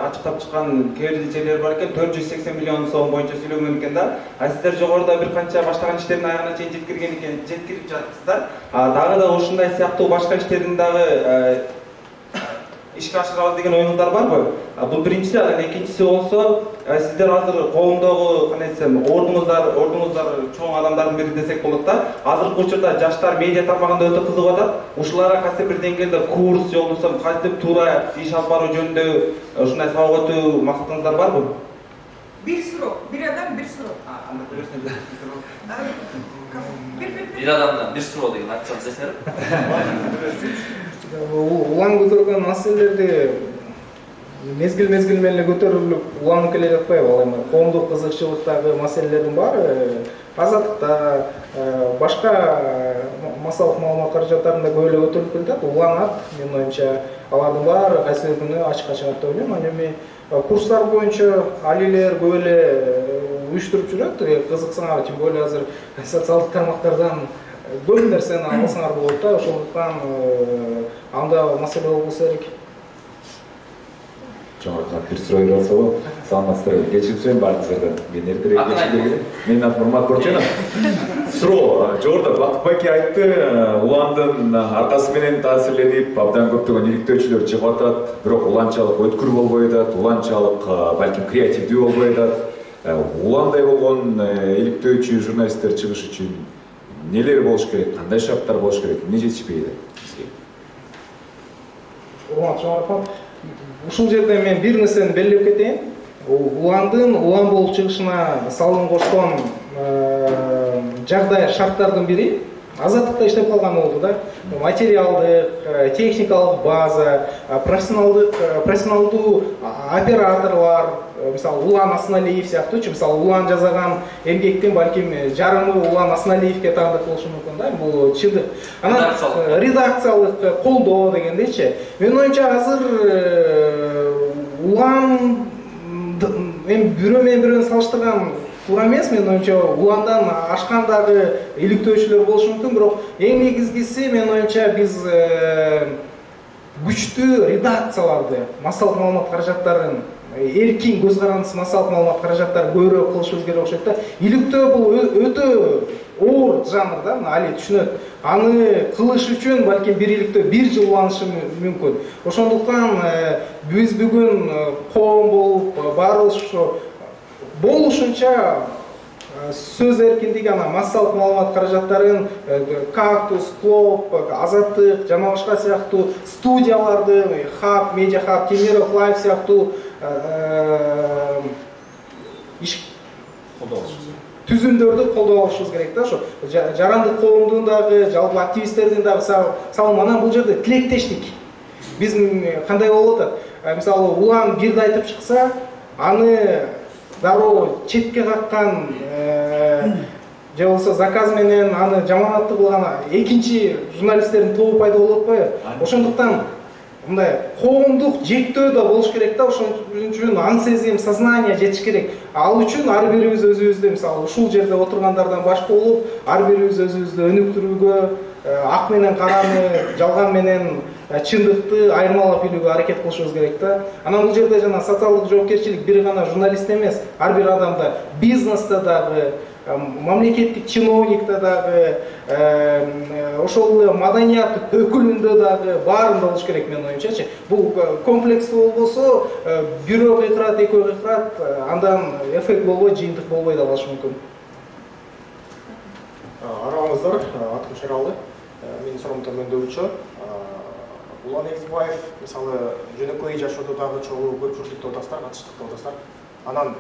S9: ачыктап чыккан кээ бир жерлер бар экен, 480 миллион сом боюнча сүйлөгөн экен да. А сиздер жогоруда бир канча баштаган иштердин аягына чейин жеткирип жатыпсыздар. Дагы да ушундай сыяктуу башка иштердин дагы ишке ашырабыз деген оюңуздар барбы? Бул биринчиси, анан экинчиси болсо, сиздер азыр коомдогу кандай десем, ордуңуздар чоң адамдардын бири десек болот да. Азыркы учурда жаштар медиа тармагында өтө кызыгып атат. Ушуларга кайсы бир деңгээлде курс же болбосо кантип туура иш алып баруу жөнүндө ушундай сабак өтүү максатыңыздар барбы?
S1: Bir суроо, bir адам bir суроо.
S6: Bir адамдан bir суроо деген айтсаңыз десеңер.
S4: Улан көтөргөн маселелерди мезгил менен көтөрүлүп уланып келе жатпайбы? Ал эми коомдук кызыкчылыктагы маселелердин баары азаттыкта, башка массалык маалымат каражаттарында көп эле көтөрүлүп келатат. Уланат, менин оюмча, алардын баары кайсы бир күнү ачыкка чыгат деп ойлойм. Анан эми курстар боюнча алилер көп эле уюштуруп жүрөт. Кызыксаңар, тем более азыр социалдык тармактардан көп нерсени алсаңар болот да. Ошондуктан анда маселе болбосо керек.
S10: Жаңыртқан bir суроо болсо, саламатсыздарбы? Кечирип сурайм баарыңыздардан. Мен эртерээк кечирип келгем. Менин атым Урмат Борченов. Суроо, жогоруда Бакыт Баки айтты, уландын аркасы менен таасирленип, абдан көптөгөн иликтөөчүлөр чыгып атат, бирок уланчалык өткүр болбой атат, уланчалык балким креативдүү болбой атат. Уландай болгон иликтөөчү журналисттер чыгыш үчүн нелер болуш керек, кандай шарттар болуш керек, эмне жетишпейди бизге?
S4: Урмат Жомаров, ушул жерде мен бир нерсени белгилеп кетейин. Уландын улан болуп чыгышына салым кошкон жагдай шарттардын бири азаттыкта иштеп калган болду да. Материалдык, техникалык база, профессионалдуу операторлор, мисалы Улан Асыналиев сыяктуучу, мисалы Улан жазаган эмгектин балким жарымы Улан Асыналиевке таандык болушу мүмкүн да. Бул чындык. Анан редакциялык колдоо дегендейчи. Менин оюмча азыр Улан эми бирөө менен бирөөнү салыштырган туура эмес. Менин оюмча Уландан ашкан дагы иликтөөчүлөр болушу мүмкүн, бирок эң негизгиси менин оюмча биз күчтүү редакцияларды, массалык маалымат каражаттарын, эркин көз карандысыз массалык маалымат каражаттары көбүрөөк кылышыбыз керек окшойт да. Иликтөө бул өтө оор жанр да, али түшүнөт. Аны кылыш үчүн балким бир иликтөө 1 жыл уланышы мүмкүн. Ошондуктан биз бүгүн коом болуп баарыбыз болушунча сөз эркиндиги, ана массалык маалымат каражаттарын Кактус, Клоп, Азаттык жана башка сыяктуу студияларды, Хаб, Медиа Хаб, Темиров Лайв сыяктуу түзүмдөрдү колдоо алышыбыз керек да. Ошо жарандык коомдун дагы, жалпы активисттердин дагы салым. Анан бул жерде тилектештик. Биз кандай болуп атат? Мисалы Улан бирди айтып чыкса, аны дароо четке каккан же болбосо заказ менен аны жаманатты кылган экинчи журналисттердин тобу пайда болуп атпайбы? Ошондуктан мындай коомдук жектөө да болуш керек да. Ошон үчүн ан сезим, сознание жетиш керек. Ал үчүн ар бирибиз өзүбүздү, мисалы ушул жерде отургандардан башка болуп, ар бирибиз өзүбүздү өнүктүрүүгө, ак менен караны, жалган менен чындыкты айырмалап билүүгө аракет кылышыбыз керек да. Анан бул жерде жана социалдык жоопкерчилик бир гана журналист эмес, ар бир адамда, бизнесте дагы, мамлекеттик чиновникте дагы, ошол эле маданият өкүлүндө дагы баарында болуш керек менин оюмчачы. Бул комплекстүү болбосо, бирөө кыйкырат, экөө кыйкырат, андан эффект болбой, жыйынтык болбой да калышы мүмкүн.
S11: Арабыңыздар, атым Шералы, менин суроом төмөндөгүчө. Улан Эгизбаев, мисалы, жөнөкөй жашоодо дагы чогуу көпчүлүктүү топтоштар, катыштык топтоштар. Анын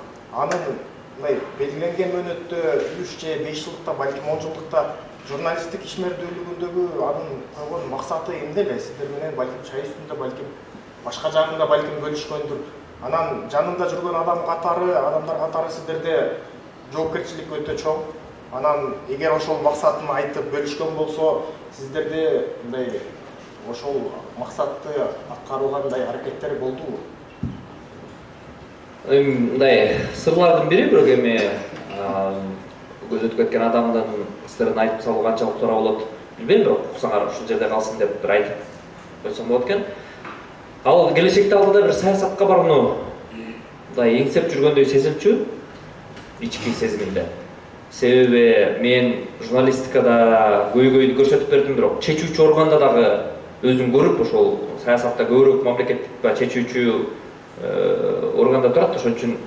S11: мындай белгиленген мөөнөттө 3 же 5 жылдыкта, балким 10 жылдыкта журналисттик ишмердүүлүгүндөгү анын койгон максаты эмне эле? Сиздер менен балким чай үстүндө, балким башка жагында балким бөлүшкөндүр. Анан жанында жүргөн адамдар катары сиздерде жоопкерчилик өтө чоң. Анан эгер ошол максатын айтып бөлүшкөн болсо, сиздерде мындай ошол максатты аткарууга мындай аракеттер болдубу?
S6: Мындай сырлардын бири, бирок эми көз өтүп кеткен адамдын сырын айтып салуу канчалык туура болот билбейм, бирок уксаңар ушул жерде калсын деп бир айтып койсом болот экен. Ал келечекте алдыда бир саясатка барууну мындай эңсеп жүргөндөй сезилчү, ички сезимимде. Себеби мен журналистикада көйгөйдү көрсөтүп бердим, бирок чечүүчү органда дагы өзүн көрүп, ошол саясатта көбүрөөк мамлекеттик чечүүчү органда турат, ошон үчүн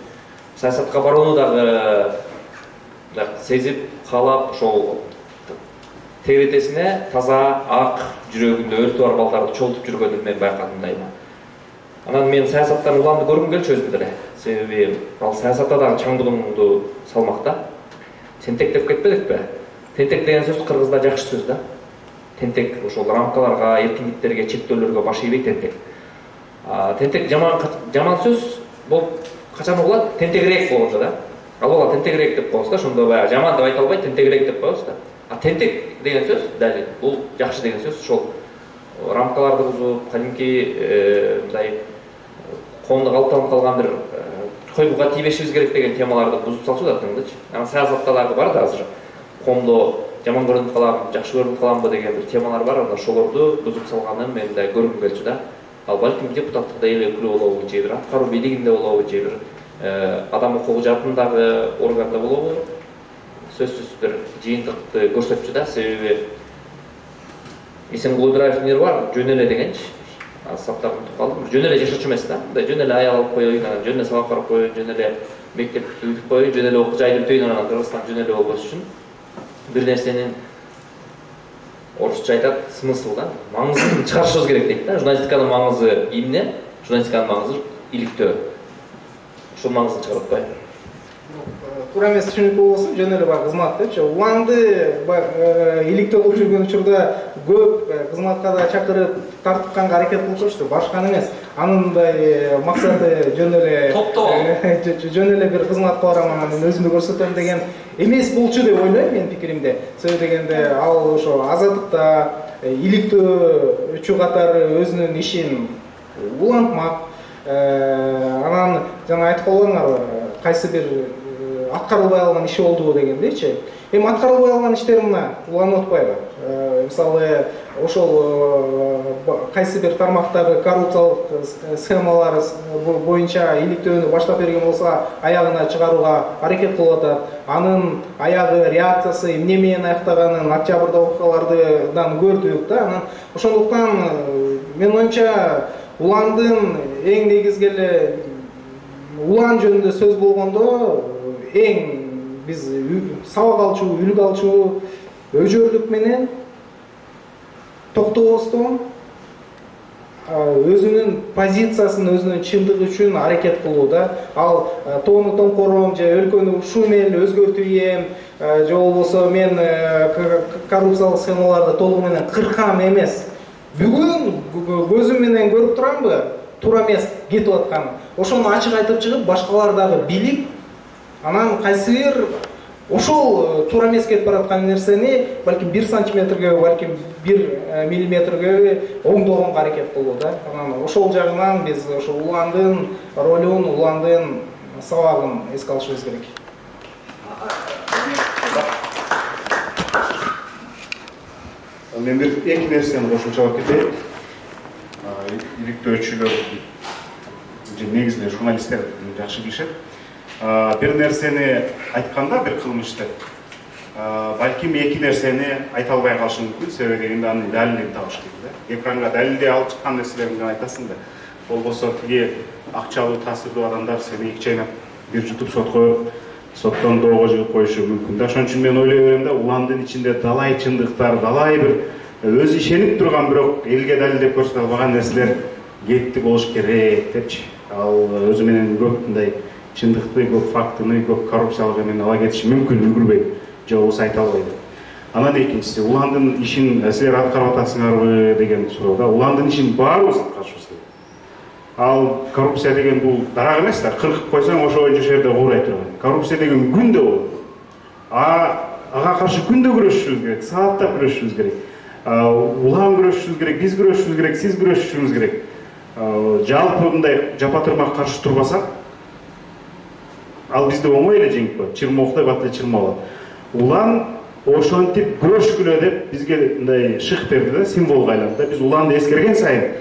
S6: саясатка барууну дагы сезип, каалап, ошол тегеретесине таза, ак, жүрөгүндө өртү бар балдарды чогултуп жүргөнүн мен байкадым дайыма. Анан мен саясаттан уланды көргүм келчү өзүм деле. Себеби ал саясатта дагы чаң булуңду салмакта. Тентек деп кетпедикпи? Тентек деген сөз кыргызда жакшы сөз да. Тентек ошол рамкаларга, эркиндиктерге, чектөөлөргө баш ийбейт тентек. Тентек жаман сөз болуп качан угулат? Тентегирээк болгондо да. Ал бала тентегирээк деп коебуз да, ошондо баягы жаман деп айта албай тентегирээк деп коебуз да. Тентек деген сөз дали бул жакшы деген сөз, ошол рамкаларды бузуп, кадимки мындай коомдо калыптанып калган бир койгуга тийбешибиз керек деген темаларды бузуп салчу да тыңдычы. Анан саясатта дагы бар да азыр. Коомдо жаман көрүнүп каламбы, жакшы көрүнүп каламбы деген бир темалар бар, анан ошолорду бузуп салганын мен да көргүм келчү да. Ал балким депутаттыкта эле өкүлү болобу, же бир аткаруу бийлигинде болобу, же бир адам укугу жаатындагы органда болобу, сөзсүз бир жыйынтыкты көрсөтчү да. Себеби Эсенкул Ыдыраевдин ери бар, жөн эле дегенчи. Саптарын утуп калдым. Жөн эле жашачу эмес да. Мындай жөн эле аял алып коеюн, анан жөн эле сабак барып коеюн, жөн эле мектепти бүтүп коеюн, жөн эле окуу жайды бүтөйүн, анан Кыргызстан жөн эле болбош үчүн бир нерсенин орусча айтат, смысл да, маңызын чыгарышыбыз керек дейт да. Журналистиканын маңызы эмне? Журналистиканын маңызы иликтөө. Ушул маңызын чыгарып атпайбы?
S4: Туура эмес түшүнүктүү болбосун, жөн эле баягы кызмат депчи. Уланды иликтөө кылып жүргөн учурда көп кызматка да чакырып, тартыкканга аракет кылып коюшту, башканы эмес. Анын мындай максаты жөн эле бир кызматка барам, анан өзүмдү көрсөтөм деген эмес болчу деп ойлойм мен пикиримде. Себеби дегенде ал ошо азаттыкта иликтөөчү катары өзүнүн ишин улантмак. Анан жана айтып койгоңар, кайсы бир аткарылбай алган иши болду дегендейчи. Эми аткарылбай алган иштер мына уланып атпайбы? Мисалы ошол кайсы бир тармактагы коррупциялык схемалар боюнча иликтөөнү баштап берген болсо, аягына чыгарууга аракет кылып атат. Анын аягы, реакциясы эмне менен аяктаганын октябрда окуялардан көрдүк да. Анан ошондуктан менин оюмча уландын эң негизги эле улан жөнүндө сөз болгондо эң биз сабак алчу, үлгү алчу өжөрлүк менен токтобостон өзүнүн позициясын, өзүнүн чындыгы үчүн аракет кылуу да. Ал тоону томкором же өлкөнү ушул менен өзгөртүйм, же болбосо мен коррупциялык схемаларды толугу менен кыркам эмес. Бүгүн көзүм менен көрүп турамбы, туура эмес кетип атканын. Ошону ачык айтып чыгып, башкалар дагы билип, анан кайсы бир ошол туура эмес кетип бараткан нерсени балким 1 сантиметрге, балким 1 миллиметрге оңдогонго аракет кылуу да. Анан ошол жагынан биз ошол уландын ролун, уландын сабагын эске алышыбыз керек.
S5: Мен бир эки нерсени кошумчалап кетейин. Иликтөөчүлөр же негизи журналисттер жакшы билишет. Бир нерсени айтканда, бир кылмышты балким эки нерсени айта албай калышы мүмкүн, себеби дегенде анын далилин табыш керек да. Экранга далилдей алып чыккан нерселерин гана айтасың да. Болбосо тиги акчалуу таасирдүү адамдар сени эки чайнап бир жутуп соттон доого жыгып коюшу мүмкүн да. Ошон үчүн мен ойлой берем да, уландын ичинде далай чындыктар, далай бир өзү ишенип турган, бирок элге далилдеп көрсөтө албаган нерселер кетти болуш керек депчи. Ал өзү менен көп мындай чындыкты, көп фактыны, көп коррупциялык эмен ала кетиши мүмкүн, үлгүрбөй же болбосо айта албайт. Анан экинчиси, уландын ишин силер аткарып атасыңарбы деген суроо да. Уландын ишин баарыбыз аткарышыбыз керек. Ал коррупция деген бул дарак эмес да, кыркып койсоң ошо боюнча жерде куурай турган. Коррупция деген күндө болот. Ага каршы күндө күрөшүшүбүз керек, сааттап күрөшүшүбүз керек. Улам күрөшүшүбүз керек, биз күрөшүшүбүз керек, сиз күрөшүшүңүз керек. Жалпы мындай жапа-тырмак каршы турбасак, ал бизди оңой эле жеңип коет. Чырмооктой бат эле чырмалат. Улан
S3: ошентип күрөшкүлө деп бизге мындай шык берди да, символго айланды да. Биз уланды эскерген сайын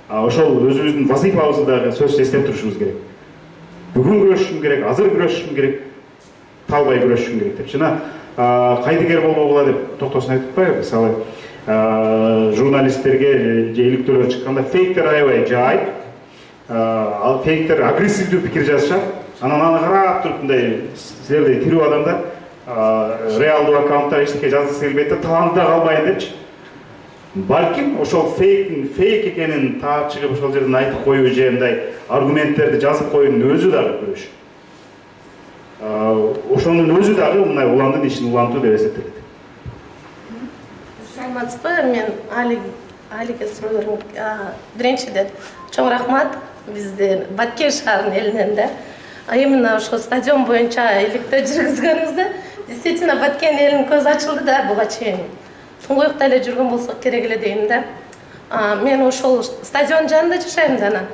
S3: ошол өзүбүздүн вазифабызды дагы сөзсүз эстеп турушубуз керек. Бүгүн күрөшүшүм керек, азыр күрөшүшүм керек, талбай күрөшүшүм керек деп. Жана кайдыгер болбогула деп токтосун айтып атпайбы? Мисалы журналисттерге же иликтөөлөр чыкканда фейктер аябай жайып, ал фейктер агрессивдүү пикир жазышат. Анан аны карап туруп мындай силердей тирүү адамдар реалдуу аккаунттар эчтеке жазгысы келбейт да, таланты да калбайын депчи. Балким ошол фейк экенин таап чыгып ошол жерден айтып коюу же мындай аргументтерди жазып коюунун өзү дагы күрөш. Ошонун өзү дагы мындай уландын ишин улантуу деп эсептелет.
S12: Саламатсызбы? Мен Алиге сурооңузга биринчиден чоң рахмат биздин Баткен шаарынын элинен да. Именно ошол стадион боюнча иликтөө жүргүзгөнүңүздө действительно Баткен элинин көзү ачылды да буга чейин. Туңгуюкта эле жүргөн болсок керек эле дейм да. Мен ошол стадион жанында жашайм да, анан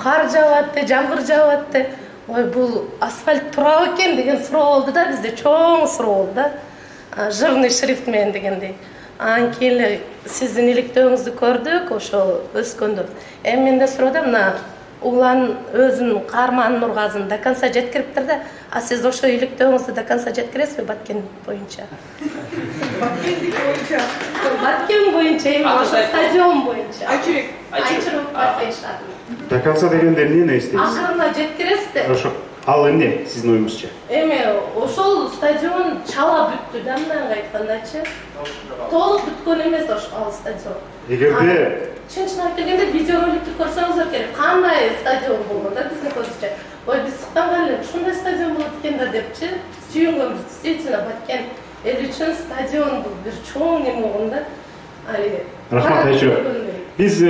S12: кар жаап атты, жамгыр жаап атты. Ой, бул асфальт турабы экен деген суроо болду да, бизде чоң суроо болду да. Жирный шрифт менен дегендей. Анан кийин эле сиздин иликтөөңүздү көрдүк, ошол өскөндө. Эми менде суроо да, мына Улан өзүнүн каарманын ургазын до конца жеткириптир да. А сиз ошо иликтөөңүздү до конца жеткиресизби Баткен боюнча? Баткен боюнча, эми ошо стадион боюнча. Айчырык Баткен шаарында.
S3: До конца дегенде эмне эстейсиз?
S12: Акырына жеткиресизби?
S3: Ошо. Ал эмне сиздин оюңузча?
S12: Эми ошол стадион чала бүттү да, мындай айткандачы. Толук бүткөн эмес ал стадион.
S3: Эгерде
S12: чын айтып келгенде видеороликти көрсөңүздөр керек. Кандай стадион болгон да биздин көзүбүзчө. Ой, биз суктанган эле ушундай стадион болот экен да депчи. Сүйүнгөнбүз. Действительно Баткен эл үчүн стадион бул бир чоң неме болгон да.
S3: Рахмат Айчу. Биз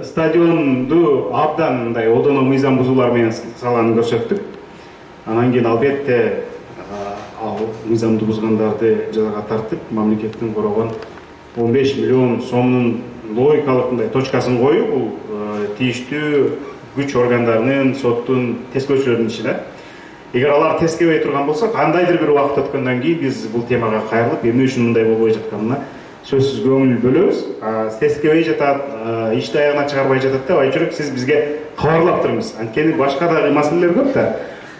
S3: стадионду абдан мындай одоно мыйзам бузуулар менен салганын көрсөттүк. Анан кийин албетте ал мыйзамды бузгандарды жазага тартып, мамлекеттин корогон 15 миллион сомдун логикалык мындай точкасын коюу бул тийиштүү күч органдарынын, соттун, тескөөчүлөрдүн иши да. Эгер алар тескебей турган болсо, кандайдыр бир убакыт өткөндөн кийин биз бул темага кайрылып, эмне үчүн мындай болбой жатканына сөзсүз көңүл бөлөбүз. Тескебей жатат, ишти аягына чыгарбай жатат деп Айчурек сиз бизге кабарлап турыңыз. Анткени башка дагы маселелер көп да.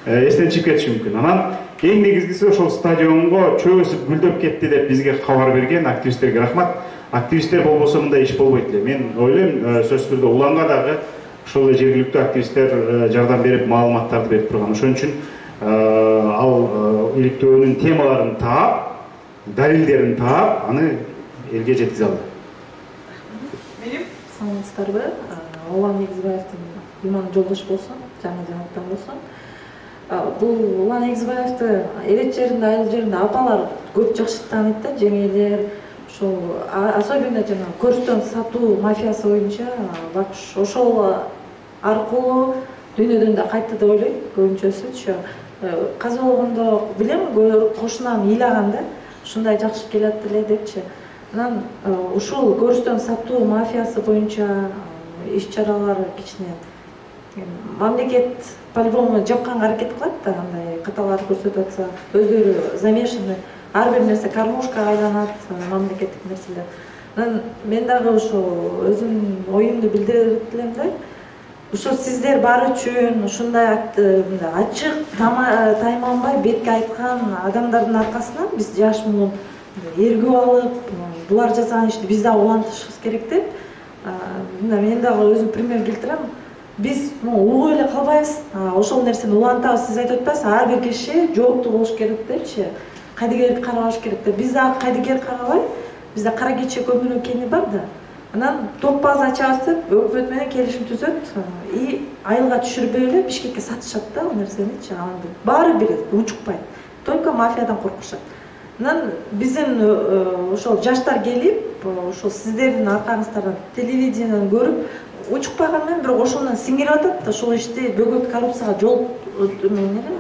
S3: Эстен чыгып кетиши мүмкүн. Анан эң негизгиси ошол стадионго чөбүсүп гүлдөп кетти деп бизге кабар берген активисттерге рахмат. Активисттер болбосо мындай иш болбойт эле. Мен ойлойм, сөзсүз түрдө Уланга дагы ошол эле жергиликтүү активисттер жардам берип, маалыматтарды берип турган. Ошон үчүн ал иликтөөнүн темаларын таап, далилдерин таап, аны элге жеткизе алды.
S13: Саламатсыздарбы? Улан Эгизбаевдин Иман жолдош болсун, жаңы жаңылыктан болсун. Бул Улан Эгизбаевди элет жеринде, айыл жеринде апалар көп жакшы тааныйт да, жеңелер. Ошол особенно жана көрстөн сатуу мафиясы боюнча ошол аркылуу дүйнөдөн да кайтты деп ойлойм. Көбүнчөсүчү каза болгондо билем, кошунам ыйлаган да, ушундай жакшы келет эле депчи. Анан ушул көрстөн сатуу мафиясы боюнча иш-чаралар кичине мамлекет по-любому жапканга аракет кылат да, андай каталар көрсөтүп атса, өздөрү замешаны, ар бир нерсе кормушкага айланат, мамлекеттик нерселер. Анан мен дагы ошо өзүмдүн оюмду билдире элем да. Ошо сиздер бар үчүн ушундай ачык, тайманбай бетке айткан адамдардын аркасынан биз жаш муун эргүү алып, булар жасаган ишти биз дагы улантышыбыз керек деп. Мен дагы өзүм пример келтирем. Биз угуп эле калбайбыз, ошол нерсени улантабыз. Сиз айтып атпайсызбы, ар бир киши жооптуу болуш керек депчи, кайдыгер каралыш керек деп. Биз дагы кайдыгер карабай, бизде кара кече көмүрүн кени бар да. Анан топ база ачабыз деп, өкмөт менен келишим түзөт и айылга түшүрбөй эле Бишкекке сатышат да ал нерсеничи. Баары бир учукпайт. Только мафиядан коркушат. Анан биздин ошол жаштар келип, ошол сиздердин аркаңыздардан телевидениеден көрүп, учукпаган менен бирок ошондон сиңирип атат да, ошол ишти бөгөт коррупцияга жол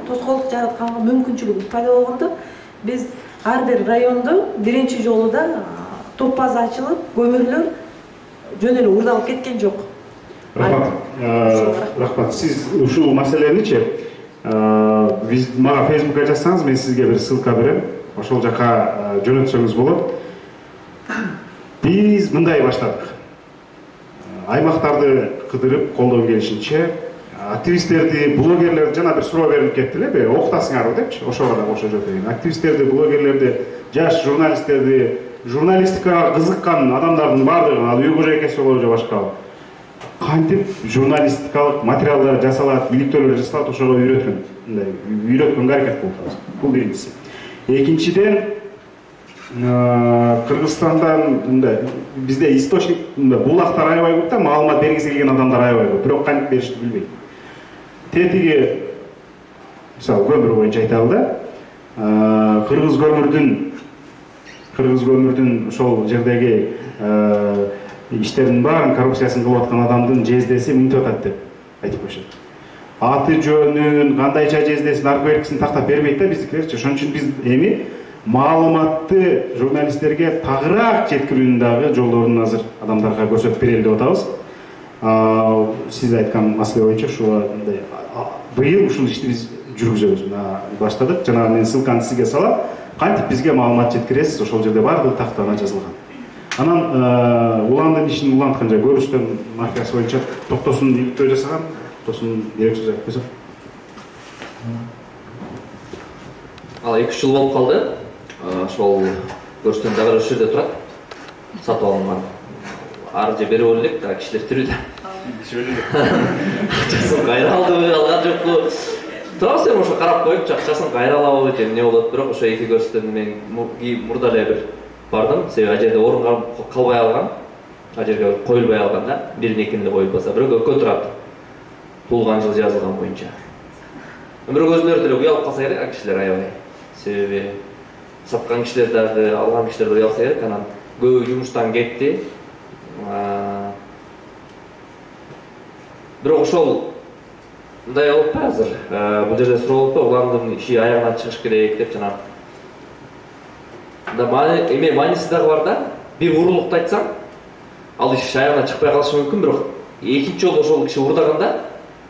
S13: тоскоолдук жаратканга мүмкүнчүлүк пайда болгондо биз ар бир райондо биринчи жолу да топ база ачылып, көмүрлөр жөн эле урдалып кеткен жок.
S3: Рахмат. Сиз ушул маселеничи биз мага Facebook'ка жазсаңыз, мен сизге бир ссылка берем.
S5: ошол жака жөнөтсөңүз болот. Биз мындай баштадык. Аймактарды кыдырып, колдон келишинче активисттерди, блогерлерди, жана бир суроо берип кетти эле, окутасыңарбы депчи, ошого да кошо жооп берейин. Активисттерди, блогерлерди, жаш журналисттерди, журналистикага кызыккан адамдардын баардыгын, ал үй кожойкеси болобу же башкабы, кантип журналистикалык материалдар жасалат, иликтөөлөр жасалат, ошого үйрөткөнгө аракет кылып атабыз. Бул биринчиси. Экинчиден, Кыргызстандан бизде источник булактар аябай көп да, маалымат бергиси келген адамдар аябай көп, бирок кантип беришти билбейт. Тетиги мисалы көмүр боюнча айталы да, кыргыз көмүрдүн ошол жердеги иштердин баарын коррупциясын кылып аткан адамдын жездеси мынтип атат деп айтып коюшат. Аты жөнүн, кандайча жездесин, аркы беркисин тактап бербейт да биздикилерчи. Ошон үчүн биз эми маалыматты журналисттерге тагыраак жеткирүүнүн дагы жолдорун азыр адамдарга көрсөтүп берели деп атабыз. Сиз айткан маселе боюнча ушуга быйыл ушул ишти биз жүргүзөбүз. Баштадык. Жана мен ссылканы сизге салам. Кантип бизге маалымат жеткиресиз? Ошол жерде баардыгы тактана жазылган. Анан уландын ишин уланткан жай Көрүстөн мафиясы боюнча Токтосун иликтөө жасаган, Токтосун керек сөз айтып койсо.
S6: Ал 2 жыл болуп калды. Ошол Көрүстөн дагы ошол жерде турат. Сатып алынган. Ары же бери элек да кишилер тирүү да. Акчасын кайра алдыбы, алган жокпу? Турабыз эми ошо карап коюп, акчасын кайра алабы же эмне болот, бирок ошо 2 Көрүстөн мен мурда эле бир бардым. Себеби ал жерде орун калбай алган. Ал жерге коюлбай алган да. Бирин экинде коюп алса, бирок экөө турат. Туулган жыл жазылган боюнча. Бирок өзүлөрү деле уялып калса керек, а кишилер аябай. Себеби саткан кишилер дагы, алган кишилер уялса керек, анан көбү жумуштан кетти. Бирок ошол мындай болуп па азыр, бул жерде суроо болуп па, уландын иши аягына чыгыш керек деп жана. Эми мааниси дагы бар да, бир уурулукту айтсаң, ал иш аягына чыкпай калышы мүмкүн, бирок экинчи жолу ошол киши уурдаганда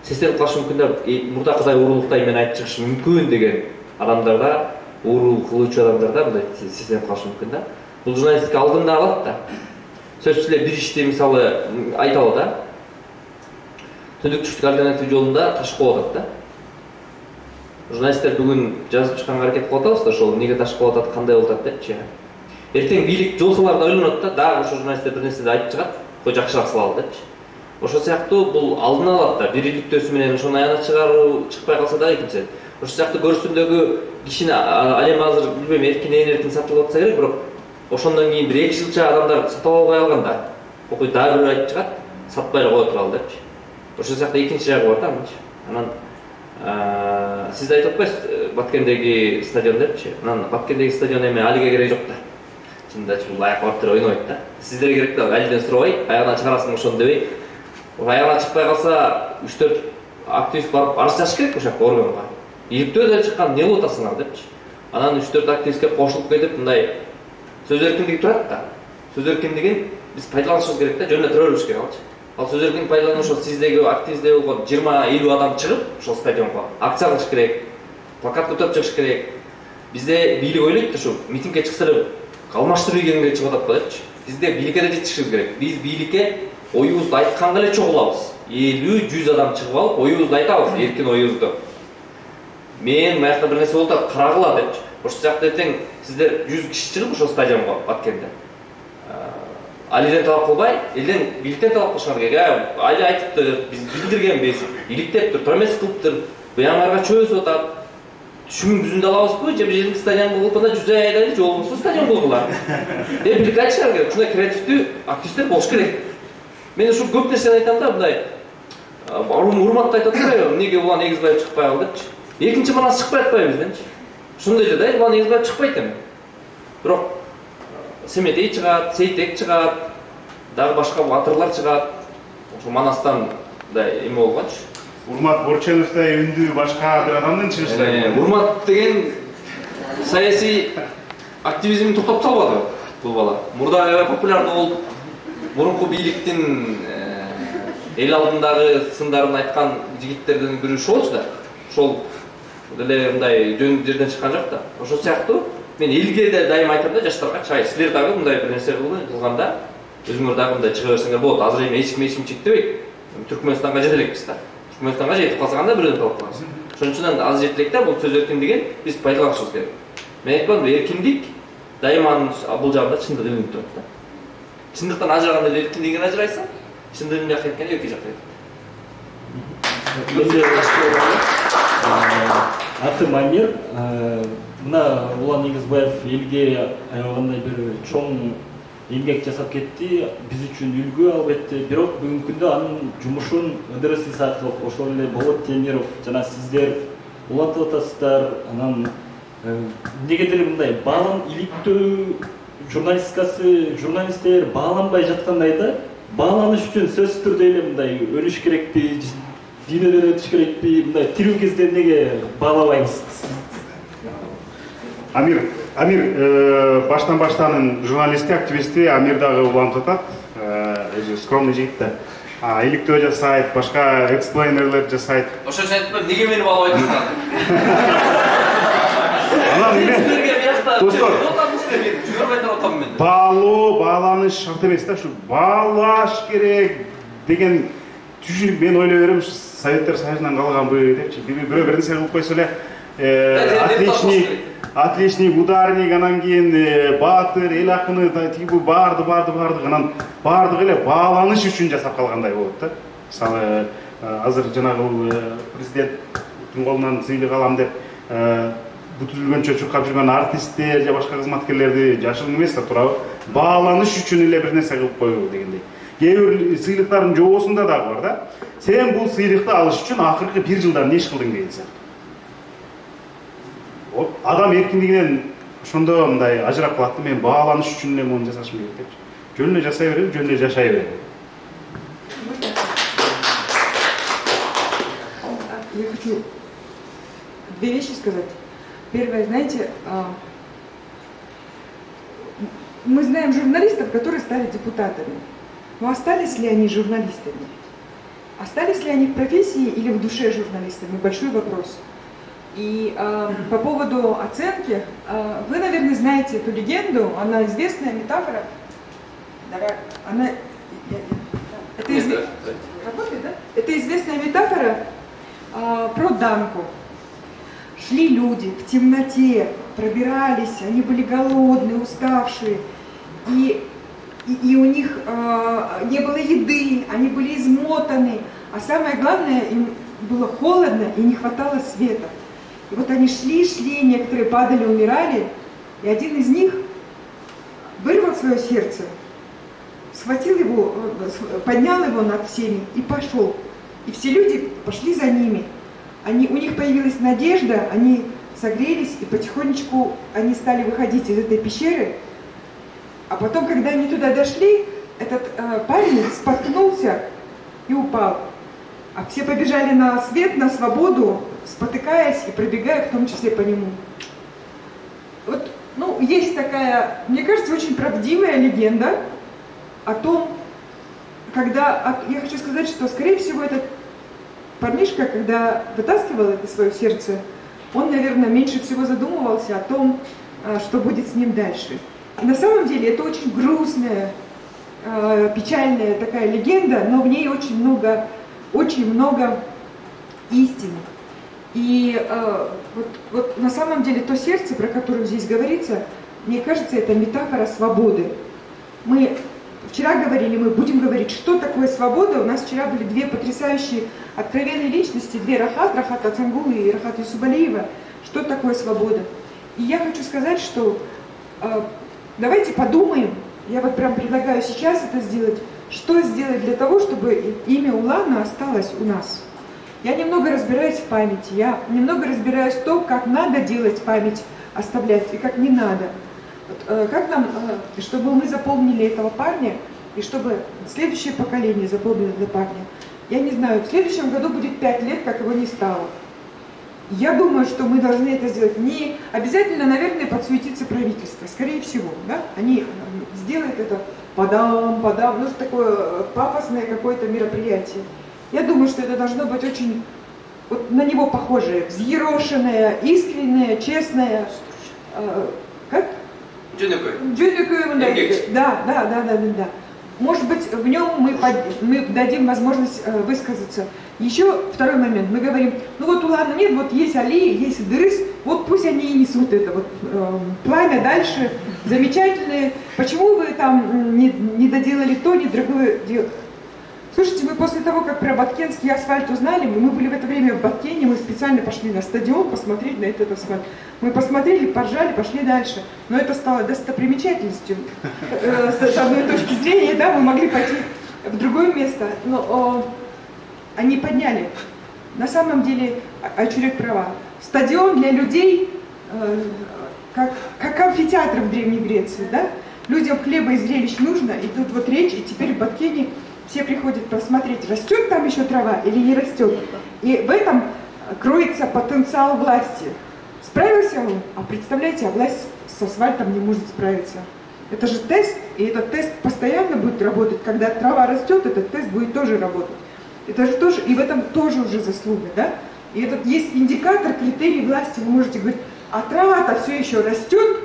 S6: сестенип калышы мүмкүн да, мурдакыдай уурулуктай мен айтып чыгыш мүмкүн деген адамдарда, уурул кылуучу адамдарда мындай сестенип калышы мүмкүн да. Бул журналистика алдында алат да. Сөзсүз эле бир ишти мисалы айталы да. Түндүк түштүк альтернатив жолунда таш кылып атат да. Журналисттер бүгүн жазып чыкканга аракет кылып атабыз да, ошол эмнеге таш кылып атат, кандай болуп атат депчи. Эртең бийлик жол саларда ойлонот да, дагы ошо журналисттер бир нерсе айтып чыгат, кой жакшыраак салалы депчи. Ошол сыяктуу бул алдын алат да, бир иликтөөсү менен ошону аягына чыгаруу, чыкпай калса дагы экинчи. Ошол сыяктуу Көрүстөндөгү кишини ал эми азыр билбейм, эркин сатылып атса керек, бирок ошондон кийин бир 2 жылча адамдар сатып албай алганда, окуй дагы бир айтып чыгат, сатпай эле кое туралы депчи. Ошол сыяктуу экинчи жагы бар да мынча. Анан сиз айтып атпайсыз Баткендеги стадион депчи. Анан Баткендеги стадион эми алиге кереги жок да. Чындачы бул аяк барып туруп ойнобойт да. Сиздерге керек да, алиден сурабай, аягына чыгарасың ошону дебей. Аягына чыкпай калса 3-4 активист барып арыз жазыш керек ошол органга. Иликтөөдөн чыккан эмне болуп атасыңар депчи. Анан 3-4 активистке кошулуп кетип мындай сөз эркиндиги турат да. Сөз эркиндигин биз пайдаланышыбыз керек да, жөнүнө тура бербеш керек алчы. Ал сөз эркиндигин пайдаланып ошол сиздеги активистте болгон 20-50 адам чыгып ошол стадионго акция кылыш керек, плакат көтөрүп чыгыш керек. Бизде бийлик ойлойт да, ушу митингге чыкса эле алмаштыруу ийгенге чыгып атат го депчи. Бизде бийликке да жетишибиз керек. Биз бийликке оюбузду айтканга эле чогулабыз. 50-100 адам чыгып алып оюбузду айтабыз, эркин оюбузду. Мен маякта бир нерсе болуп атат, карагыла депчи. Ошол сыяктуу эртең сиздер 100 киши чыгып ошол стадионго Баткенде. Алиден талап кылбай, элден бийликтен талап кылышыңар керек. Али айтыптыр, биз билдиргенбиз, иликтептир, тормес кылыптыр, буянгарга чөбүсүп атат. Түшүмүн бүзүндө алабызбы, же жердик стадион кылганда жүзө айдайлы, же болбосо стадион кылгыла. Бийликке айтышыңар керек, ушундай креативдүү активисттер болуш керек. Мен ушул көп нерсени айтам да, мындай урматты айтып атпайбы, эмнеге Улан Эгизбаев чыкпай калды депчи. Экинчи манасы чыкпай атпайбы бизденчи. Ошондой эле да, Улан Эгизбаев чыкпайт эми. Бирок Семетей чыгат, Сейтек чыгат, дагы башка батырлар чыгат. Ошо Манастан мындай эме болгончу.
S5: Урмат Борченовдай үндүү башка бир адамдын чыгышы.
S6: Урмат деген саясий активизмин токтоп салбады бул бала. Мурда аябай популярдуу болуп, мурунку бийликтин эл алдындагы сындарын айткан жигиттердин бири ошол болчу да. Ошол деле мындай жөн жерден чыккан жок да. Ошол сыяктуу мен элге да дайым айтам да жаштарга чай силер дагы мындай бир нерсе кылганда өзүңөр дагы мындай чыга берсеңер болот. Азыр эми эч ким чектебейт. Түркмөнстанга жете элекпиз да. Түркмөнстанга жетип калсак анда бирден талкалайбыз. Ошон үчүн аз жете элек да бул сөз эркиндигин биз пайдаланышыбыз керек. Мен айтпадым эркиндик дайыма бул жагында чындык илинип турат да. Чындыктан ажыраганда эркиндигин ажырайсың, чындыгын жакка кеткенде эки жакка кетет.
S14: Атым Амир, мына Улан Эгизбаев элге аябагандай бир чоң эмгек жасап кетти. Биз үчүн үлгү албетте, бирок бүгүнкү күндө анын жумушун Ыдырыс Исаков, ошол эле Болот Темиров жана сиздер улантып атасыздар. Анан эмнегедир мындай иликтөө журналистикасы, журналисттер бааланбай жаткандай да, бааланыш үчүн сөзсүз түрдө эле мындай өлүш керекпи, дүйнөдөн өтүш керекпи, мындай тирүү кезде эмнеге баалабайбыз?
S5: Амир баштан журналисти, активисти, Амир дагы улантып атат, өзү скромный жигит да. Иликтөө жасайт, башка эксплейнерлер жасайт.
S6: Ошо үчүн айтып неге мени баалабайсыңар?
S5: Анан эмне? Достор, бааланыш шарт эмес да, ушу баалаш керек деген түшүнүк мен ойлой берем, Советтер Союзунан калганбы депчи. Бирөө бир нерсе кылып койсо эле, отличник, ударник, анан кийин баатыр, эл акыны, тиги барды, анан бардыгы эле бааланыш үчүн жасап калгандай болот да. Мисалы, азыр жанагы президенттин колунан сыйлык алам деп бут үзүлгөнчө чуркап жүргөн артисттер же башка кызматкерлерди жашыл эмес да туурабы, бааланыш үчүн эле бир нерсе кылып коюу дегендей. Кээ бир сыйлыктардын жоосунда дагы бар да. Сен бул сыйлыкты алыш үчүн акыркы 1 жылда эмне иш кылдың деген сыяктуу. Адам эркиндигинен ошондо мындай ажырап калат. Мен бааланыш үчүн эле муну жасашым керек депчи. Жөн эле жасай берем, жөн эле жашай берем.
S1: Я хочу 2 вещи сказать. Первое, знаете, мы знаем журналистов, которые стали депутатами. Но остались ли они журналистами? Остались ли они в профессии или в душе журналистами? Большой вопрос. И по поводу оценки, вы, наверное, знаете эту легенду, она известная метафора. Это известная метафора про Данку. Шли люди в темноте, пробирались, они были голодные, уставшие, и у них не было еды, они были измотаны, а самое главное, им было холодно и не хватало света. И вот они шли, некоторые падали, умирали, и один из них вырвал свое сердце, схватил его, поднял его над всеми и пошел. И все люди пошли за ними. У них появилась надежда, они согрелись, и потихонечку они стали выходить из этой пещеры. А потом, когда они туда дошли, этот парень споткнулся и упал. А все побежали на свет, на свободу, спотыкаясь и пробегая в том числе по нему. Вот, есть такая, мне кажется, очень правдивая легенда о том, я хочу сказать, что, скорее всего, этот парнишка, когда вытаскивал это свое сердце, он, наверное, меньше всего задумывался о том, что будет с ним дальше. И на самом деле это очень грустная, печальная такая легенда, но в ней очень много истины. И вот на самом деле то сердце, про которое здесь говорится, мне кажется, это метафора свободы. Мы вчера говорили, мы будем говорить, что такое свобода. У нас вчера были 2 потрясающие откровенные личности, 2 Рахат Ацангулы и Рахат Юсубалиева. Что такое свобода? И я хочу сказать, что давайте подумаем, я вот прям предлагаю сейчас это сделать, что сделать для того, чтобы имя Улана осталось у нас. Я немного разбираюсь в памяти, я немного разбираюсь в том, как надо делать память, оставлять, и как не надо. Вот, как нам, чтобы мы запомнили этого парня, и чтобы следующее поколение запомнило этого парня. Я не знаю, в следующем году будет 5 лет, как его не стало. Я думаю, что мы должны это сделать. Не обязательно, наверное, подсуетиться правительство, скорее всего, да? Они сделают это подам, такое пафосное какое-то мероприятие. Я думаю, что это должно быть очень на него похожее, взъерошенное, искреннее, честное, Как?
S6: Жөнөкөй.
S1: Да. Может быть, в нем мы дадим возможность высказаться. Еще второй момент. Мы говорим, ну вот Улана нет, вот есть Али, есть Идрис, вот пусть они и несут это вот пламя дальше. Замечательные. Почему вы там не доделали то, не другое дело? Слушайте, мы после того, как про Баткенский асфальт узнали, мы были в это время в Баткене, мы специально пошли на стадион посмотреть на этот асфальт. Мы посмотрели, поржали, пошли дальше. Но это стало достопримечательностью. С одной точки зрения, да, мы могли пойти в другое место. Но они подняли. На самом деле, Ачурек права. Стадион для людей, как амфитеатр в Древней Греции, да? Людям хлеба и зрелищ нужно, и тут вот речь, и теперь в Баткене все приходят посмотреть, растет там еще трава или не растет. И в этом кроется потенциал власти. Справился он? А представляете, а власть с асфальтом не может справиться. Это же тест, и этот тест постоянно будет работать. Когда трава растет, этот тест будет тоже работать. Это же тоже, и в этом тоже уже заслуга, да? И этот есть индикатор, критерий власти. Вы можете говорить, а трава-то все еще растет,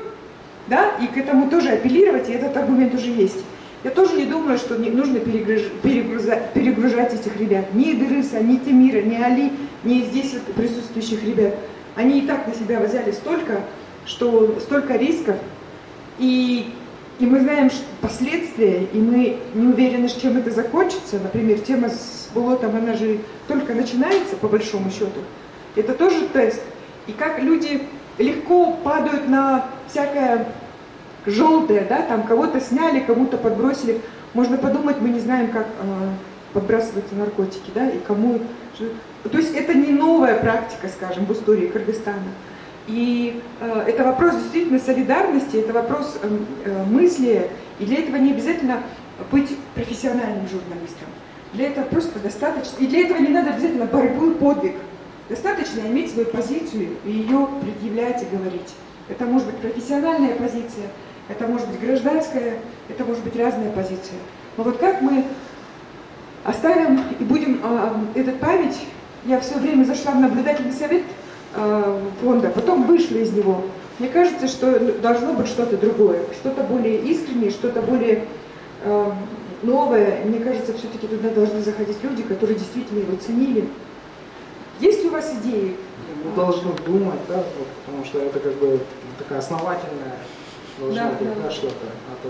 S1: да? И к этому тоже апеллировать, и этот аргумент уже есть. Я тоже не думаю, что нужно перегружать этих ребят. Ни Идриса, ни Тимира, ни Али, ни здесь присутствующих ребят. Они и так на себя взяли столько рисков. И мы знаем последствия, и мы не уверены, с чем это закончится. Например, тема с болотом, она же только начинается, по большому счету. Это тоже тест. И как люди легко падают на всякое желтое, да, там кого-то сняли, кому-то подбросили. Можно подумать, мы не знаем, как подбрасываются наркотики, да, и кому. То есть это не новая практика, скажем, в истории Кыргызстана. И это вопрос действительно солидарности, это вопрос мысли, и для этого не обязательно быть профессиональным журналистом. Для этого просто достаточно, и для этого не надо обязательно борьбу и подвиг. Достаточно иметь свою позицию и ее предъявлять и говорить. Это может быть профессиональная позиция, это может быть гражданская, это может быть разная позиция. Но вот как мы оставим и будем этот память, я все время зашла в наблюдательный совет фонда, потом вышла из него. Мне кажется, что должно быть что-то другое, что-то более искреннее, что-то более новое. Мне кажется, все-таки туда должны заходить люди, которые действительно его ценили. Есть ли у вас идеи?
S11: Мы должны думать, да, вот, потому что это как бы такая основательная должна быть, да, что-то. А то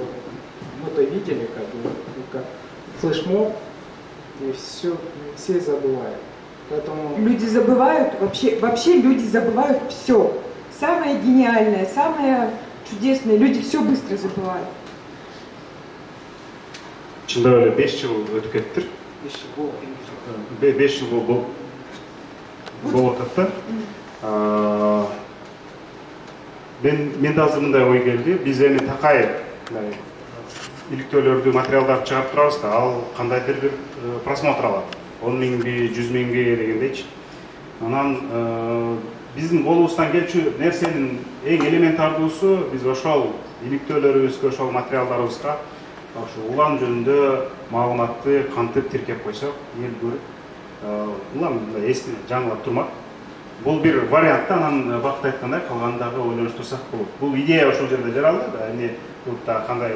S11: мы-то видели, как флешмоб, и все забывают. Поэтому...
S1: Люди забывают, вообще люди забывают все. Самое гениальное, самое чудесное, люди все быстро забывают.
S3: Чындап эле 5 жыл өтүп кетиптир. 5 жыл болуп атат да. Менде азыр мындай ой келди. Биз эми такай иликтөөлөрдү, материалдарды чыгарып турабыз да, ал кандайдыр бир просмотр алат. 10 миңби, 100 миңби дегендейчи. Анан биздин колубуздан келчү нерсенин эң элементардуусу биз ошол иликтөөлөрүбүзгө, ошол материалдарыбызга ошо улан жөнүндө маалыматты кантип тиркеп койсок, эл көрүп, улан эсине жаңылап турмак. Бул бир вариант да, анан бакыт айткандай калгандагы ойлонуштурсак болот. Бул идея ошол жерде жаралды да, эми тут кандай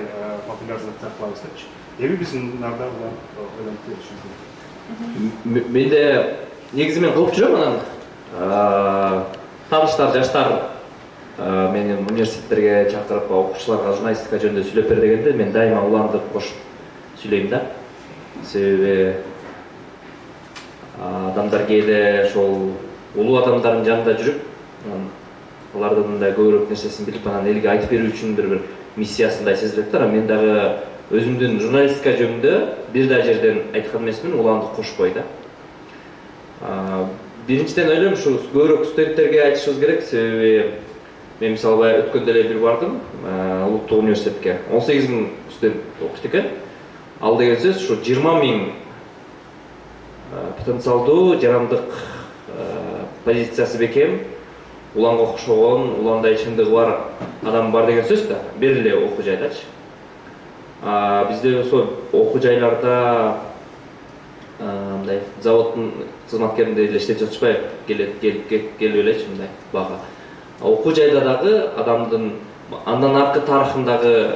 S3: популяризация кылабыз депчи. Эми биздин нарда ойлонуп көрүшүбүз.
S6: Менде негизи мен кылып жүрөм анан тааныштар, жаштар мени университеттерге чакырып, окуучуларга журналистика жөнүндө сүйлөп бер дегенде мен дайыма уланды кошуп сүйлөйм да. Себеби адамдар кээде ошол улуу адамдардын жанында жүрүп, алардын мындай көбүрөөк нерсесин билип, анан элге айтып берүү үчүн бир миссиясындай сезилет да. Мен дагы өзүмдүн журналистика жөнүндө бир да жерден айткан эмесмин, уланды кошпой да. Биринчиден ойлойм, ушу көбүрөөк студенттерге айтышыбыз керек, себеби мен мисалы баягы өткөндө эле бир бардым улуттук университетке. 18 000 студент окуйт экен. Ал деген сөз ушу 20 000 потенциалдуу жарандык позициясы бекем, уланга окшогон, уландай чындыгы бар адам бар деген сөз да. Бир эле окуу жайдачы. Бизде ошо окуу жайларда мындай заводдун кызматкеринде эле иштеп жатышпайбы, келип элечи мындай бага. Окуу жайда дагы адамдын андан аркы тарыхындагы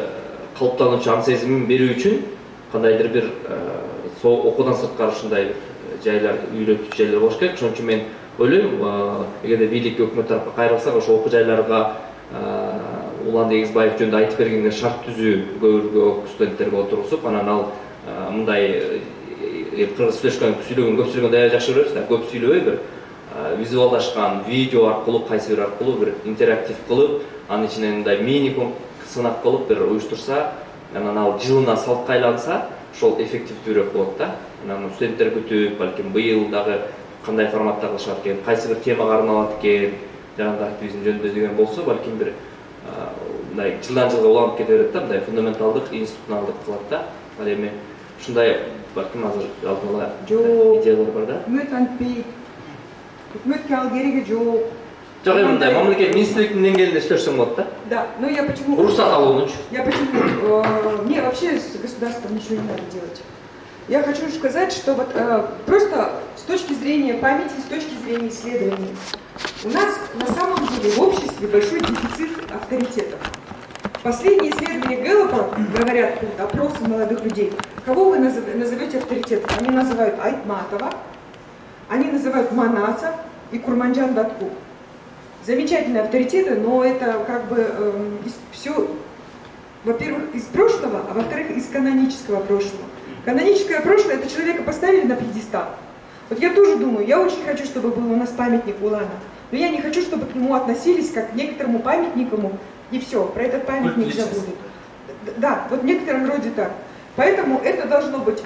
S6: калыптануучу аң сезимин берүү үчүн кандайдыр бир окуудан сырткары ушундай жайлар, үйрөтүүчү жайлар болуш керек. Ошон үчүн мен ойлойм, эгерде бийлик өкмөт тарапка кайрылсак, ошол окуу жайларга Улан Эгизбаев жөнүндө айтып бергенге шарт түзүү, көбүргө студенттерге отургузуп, анан ал мындай кыргыз сүйлөгөн көп сүйлөгөндү аябай жакшы көрөбүз да, көп сүйлөбөй бир визуалдашкан видео аркылуу, кайсы бир аркылуу бир интерактив кылып, анын ичинен мындай мини сынак кылып бир уюштурса, анан ал жылына салтка айланса, ошол эффективдүүрөөк болот да. Анан студенттер күтүп, балким быйыл дагы кандай форматта кылышат экен, кайсы бир темага арналат экен, жанагындай активизм жөнүндө деген болсо, балким бир мындай жылдан жылга уланып кете берет да, мындай фундаменталдык, институционалдык кылат да. Ал эми ушундай балким азыр алдын ала идеялар бар да.
S1: Өкмөт антпейт. Өкмөткө ал кереги жок.
S6: Жок, эми мындай мамлекет министрликтин деңгээлинде иштешсең болот да.
S1: Да, но я почему...
S6: Рухсат алуу үчүн.
S1: Я почему... Мне вообще с государством ничего не надо делать. Я хочу сказать, что вот просто с точки зрения памяти, с точки зрения исследований, у нас на самом деле в обществе большой дефицит авторитетов. Последние исследования Гэллопа говорят, опросы молодых людей, кого вы назовете авторитетом? Они называют Айтматова, они называют Манаса и Курманджан Датку. Замечательные авторитеты, но это как бы все, во-первых, из прошлого, а во-вторых, из канонического прошлого. Каноническое прошлое — это человека поставили на пьедестал. Вот я тоже думаю, я очень хочу, чтобы был у нас памятник Улана, но я не хочу, чтобы к нему относились как к некоторому памятнику, и все, про этот памятник забудут. Да, вот в некотором роде так. Поэтому это должно быть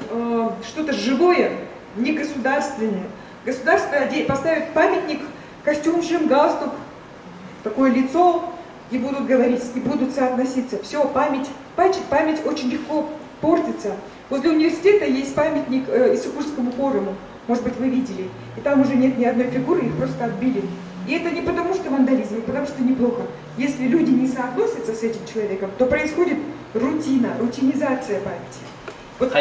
S1: что-то живое, не государственное. Государство поставит памятник, костюмчик, галстук, такое лицо, и будут говорить, и будут соотноситься. Все, память очень легко портится. Возле университета есть памятник Иссыкульскому форуму, может быть, вы видели. И там уже нет ни одной фигуры, их просто отбили. И это не потому, что вандализм, а потому что неплохо. Если люди не соотносятся с этим человеком, то происходит рутинизация памяти. Вот,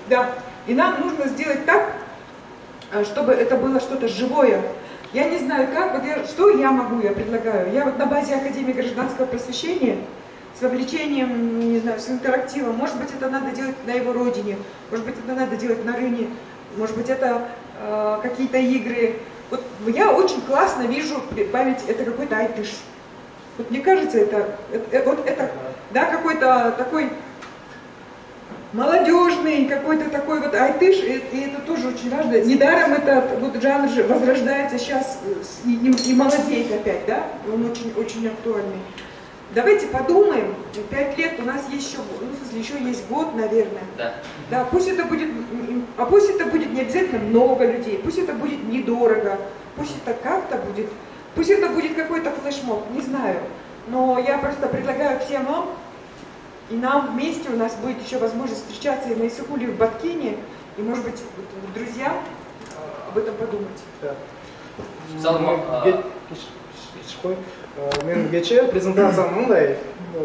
S1: да. И нам нужно сделать так, чтобы это было что-то живое. Я не знаю как, вот что я могу, я предлагаю. Я вот на базе Академии гражданского просвещения с вовлечением, не знаю, с интерактивом, может быть, это надо делать на его родине, может быть, это надо делать на Рыне, может быть, это какие-то игры. Вот я очень классно вижу память, это какой-то айтыш. Вот мне кажется, это да, какой-то такой молодежный, какой-то такой вот айтыш, и это тоже очень важно. Недаром этот вот жанр возрождается сейчас и молодеет опять, да? Он очень актуальный. Давайте подумаем, 5 лет у нас есть еще есть год, наверное. Да. Да, пусть это будет не обязательно много людей, пусть это будет недорого, пусть это как-то будет, пусть это будет какой-то флешмоб, не знаю. Но я просто предлагаю всем вам, и нам вместе у нас будет еще возможность встречаться и на Иссыкуле, в Баткене, и, может быть, друзья, об этом подумать.
S11: Да. Мен кече презентацияны мындай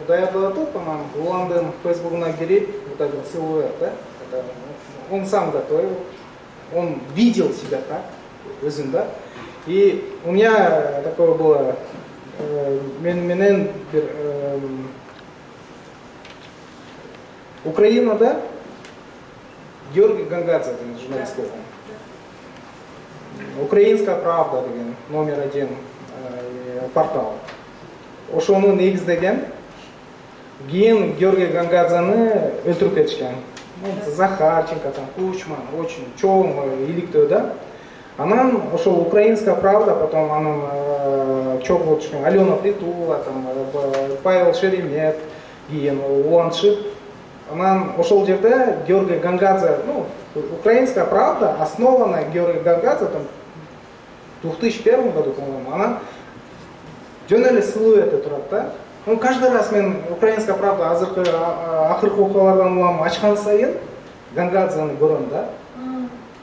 S11: даярдап атып, анан Уландын фейсбугуна кирип, вот так вот силуэт, да? Он сам готовил, он видел себя так, өзүн, да? И у меня такое было, менен бир Украинада Георгий Гангадзе деген журналист болгон. Украинская правда деген номер 1 портал. Ошону негиздеген, кийин Георгий Гангадзени өлтүрүп кетишкен. Захарченко, там, Кучман, очень чоң иликтөө, да? Анан ошол Украинская правда, потом анын чоң болуп чыккан Алена Притула, там, Павел Шеремет, кийин Уланчы. Анан ошол жерде Георгий Гангадзе, Украинская правда основана Георгий Гангадзе там в 2001 году, по-моему, она жөн эле силуэти турат да. Каждый раз мен Украинская правда акыркы окуялардан улам ачкан сайын Гангадзени көрөм да.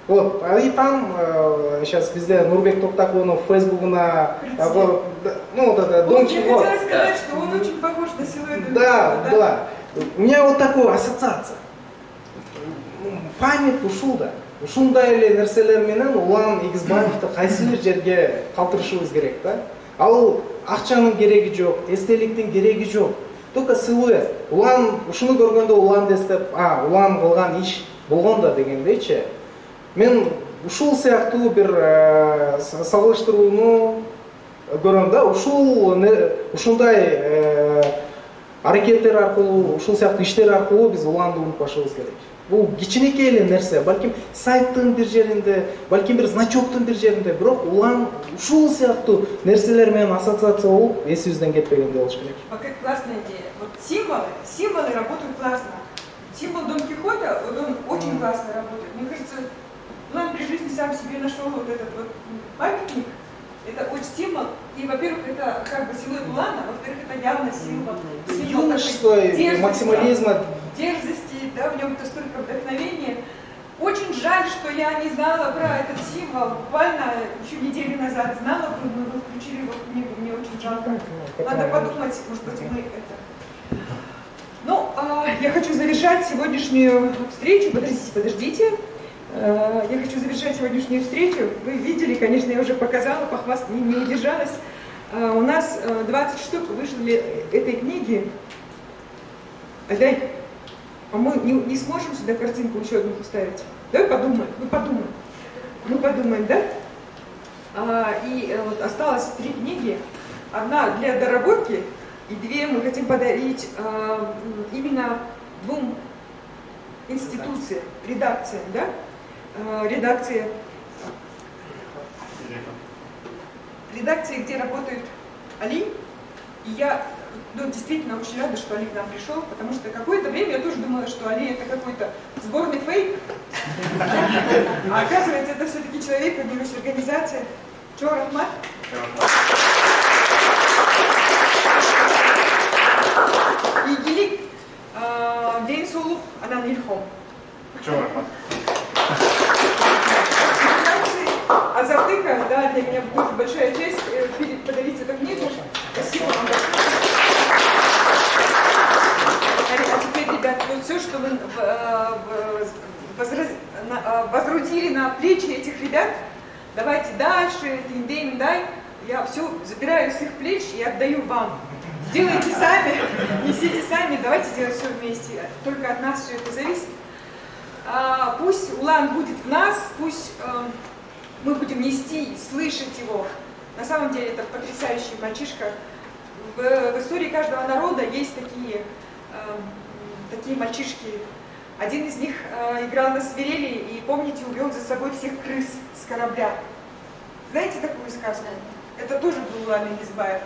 S11: Вот, и там сейчас везде Нурбек Токтакунов в Фейсбугуна, вот это Дон Кихот.
S1: Я хотела сказать, что он очень похож на силуэт.
S11: Да. У меня вот такая ассоциация. Память ушулда. Ушундай эле нерселер менен Улан Эгизбаевди кайсы бир жерге калтырышыбыз керек да. Ал
S4: акчанын кереги жок, эстеликтин кереги жок. Только сыйлы. Улан ушуну көргөндө улан эстеп, улан кылган иш болгон да дегендейчи. Мен ушул сыяктуу бир салыштырууну көрөм да, ушундай аракеттер аркылуу, ушул сыяктуу иштер аркылуу биз уланды унутпашыбыз керек. Бул кичинекей эле нерсе, балким сайттын бир жеринде, балким бир значоктун бир жеринде, бирок улан ушул сыяктуу нерселер менен ассоциация болуп, эсибизден кетпегенде болуш керек.
S1: Какая классная идея. Вот символы работают классно. Символ Дон Кихота, вот он очень классно работает. Мне кажется, Улан при жизни сам себе нашел вот этот вот памятник. Это очень символ. И, во-первых, это как бы силуэт Улана, во-вторых, это явно символ
S4: Юношества, максимализма.
S1: Дерзости, да, в нем это столько вдохновения. Очень жаль, что я не знала про этот символ. Буквально еще неделю назад знала, мы его включили в книгу, мне очень жалко. Надо подумать, может быть, мы это... Ну, я хочу завершать сегодняшнюю встречу. Подождите. Я хочу завершать сегодняшнюю встречу. Вы видели, конечно, я уже показала, не удержалась. У нас 20 штук вышли этой книги. А мы не сможем сюда картинку еще одну поставить? Давай подумаем, мы подумаем, да? И вот осталось 3 книги. Одна для доработки, и 2 мы хотим подарить именно 2 институциям, редакциям, да? Редакции, где работает Али. И я действительно очень рада, что Али к нам пришел, потому что какое-то время я тоже думала, что Али это какой-то сборный фейк. А оказывается, это все-таки человек, поднимающий организация. Чё, Рахмат? И Гелик День Сулук Анан Ильхом.
S5: Чё, Рахмат?
S1: Азатыка, да, для меня будет большая честь подарить эту книгу. Спасибо вам большое. А теперь, ребят, вот все, что вы возрудили на плечи этих ребят, давайте дальше, дай, я все забираю с их плеч и отдаю вам. Делайте сами, несите сами, давайте делать все вместе. Только от нас все это зависит. Пусть Улан будет в нас, пусть мы будем нести, слышать его. На самом деле это потрясающий мальчишка. В истории каждого народа есть такие мальчишки. Один из них играл на свирели и, помните, увел за собой всех крыс с корабля. Знаете такую сказку? Это тоже был Улан Игизбаев.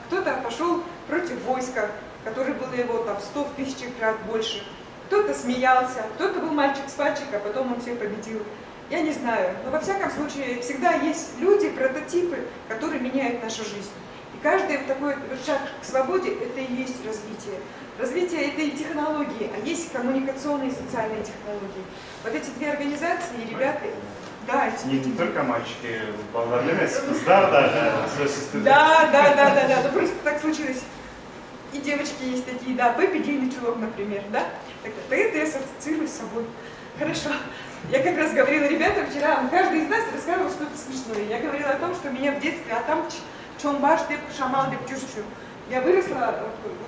S1: Кто-то пошел против войска, которое было его там 100 в 1000 раз больше. Кто-то смеялся, кто-то был мальчик-спальчик, а потом он всех победил. Я не знаю, но во всяком случае всегда есть люди, прототипы, которые меняют нашу жизнь. И каждый такой шаг к свободе – это и есть развитие. Развитие – это и технологии, а есть коммуникационные и социальные технологии. Вот эти 2 организации, ребята, да.
S5: Не только мальчики, кыздар даже.
S1: Да, ну просто так случилось. И девочки есть такие, да, Пеппи Длинный Чулок, например, да? Так это я ассоциирую с собой. Хорошо. Я как раз говорила ребятам вчера, каждый из нас рассказывал что-то смешное. Я говорила о том, что меня в детстве, а там чомбаш деп шамал деп чушчу. Я выросла,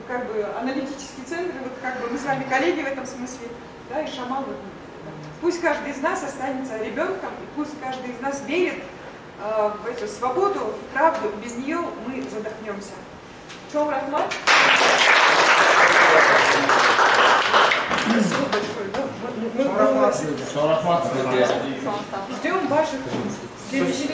S1: как бы аналитический центр, вот как бы мы с вами коллеги в этом смысле, да, и шамал. Пусть каждый из нас останется ребенком, и пусть каждый из нас верит в эту свободу, правду, без нее мы задохнемся. Чом Рахмат? Спасибо большое. Ждем ваших следующих.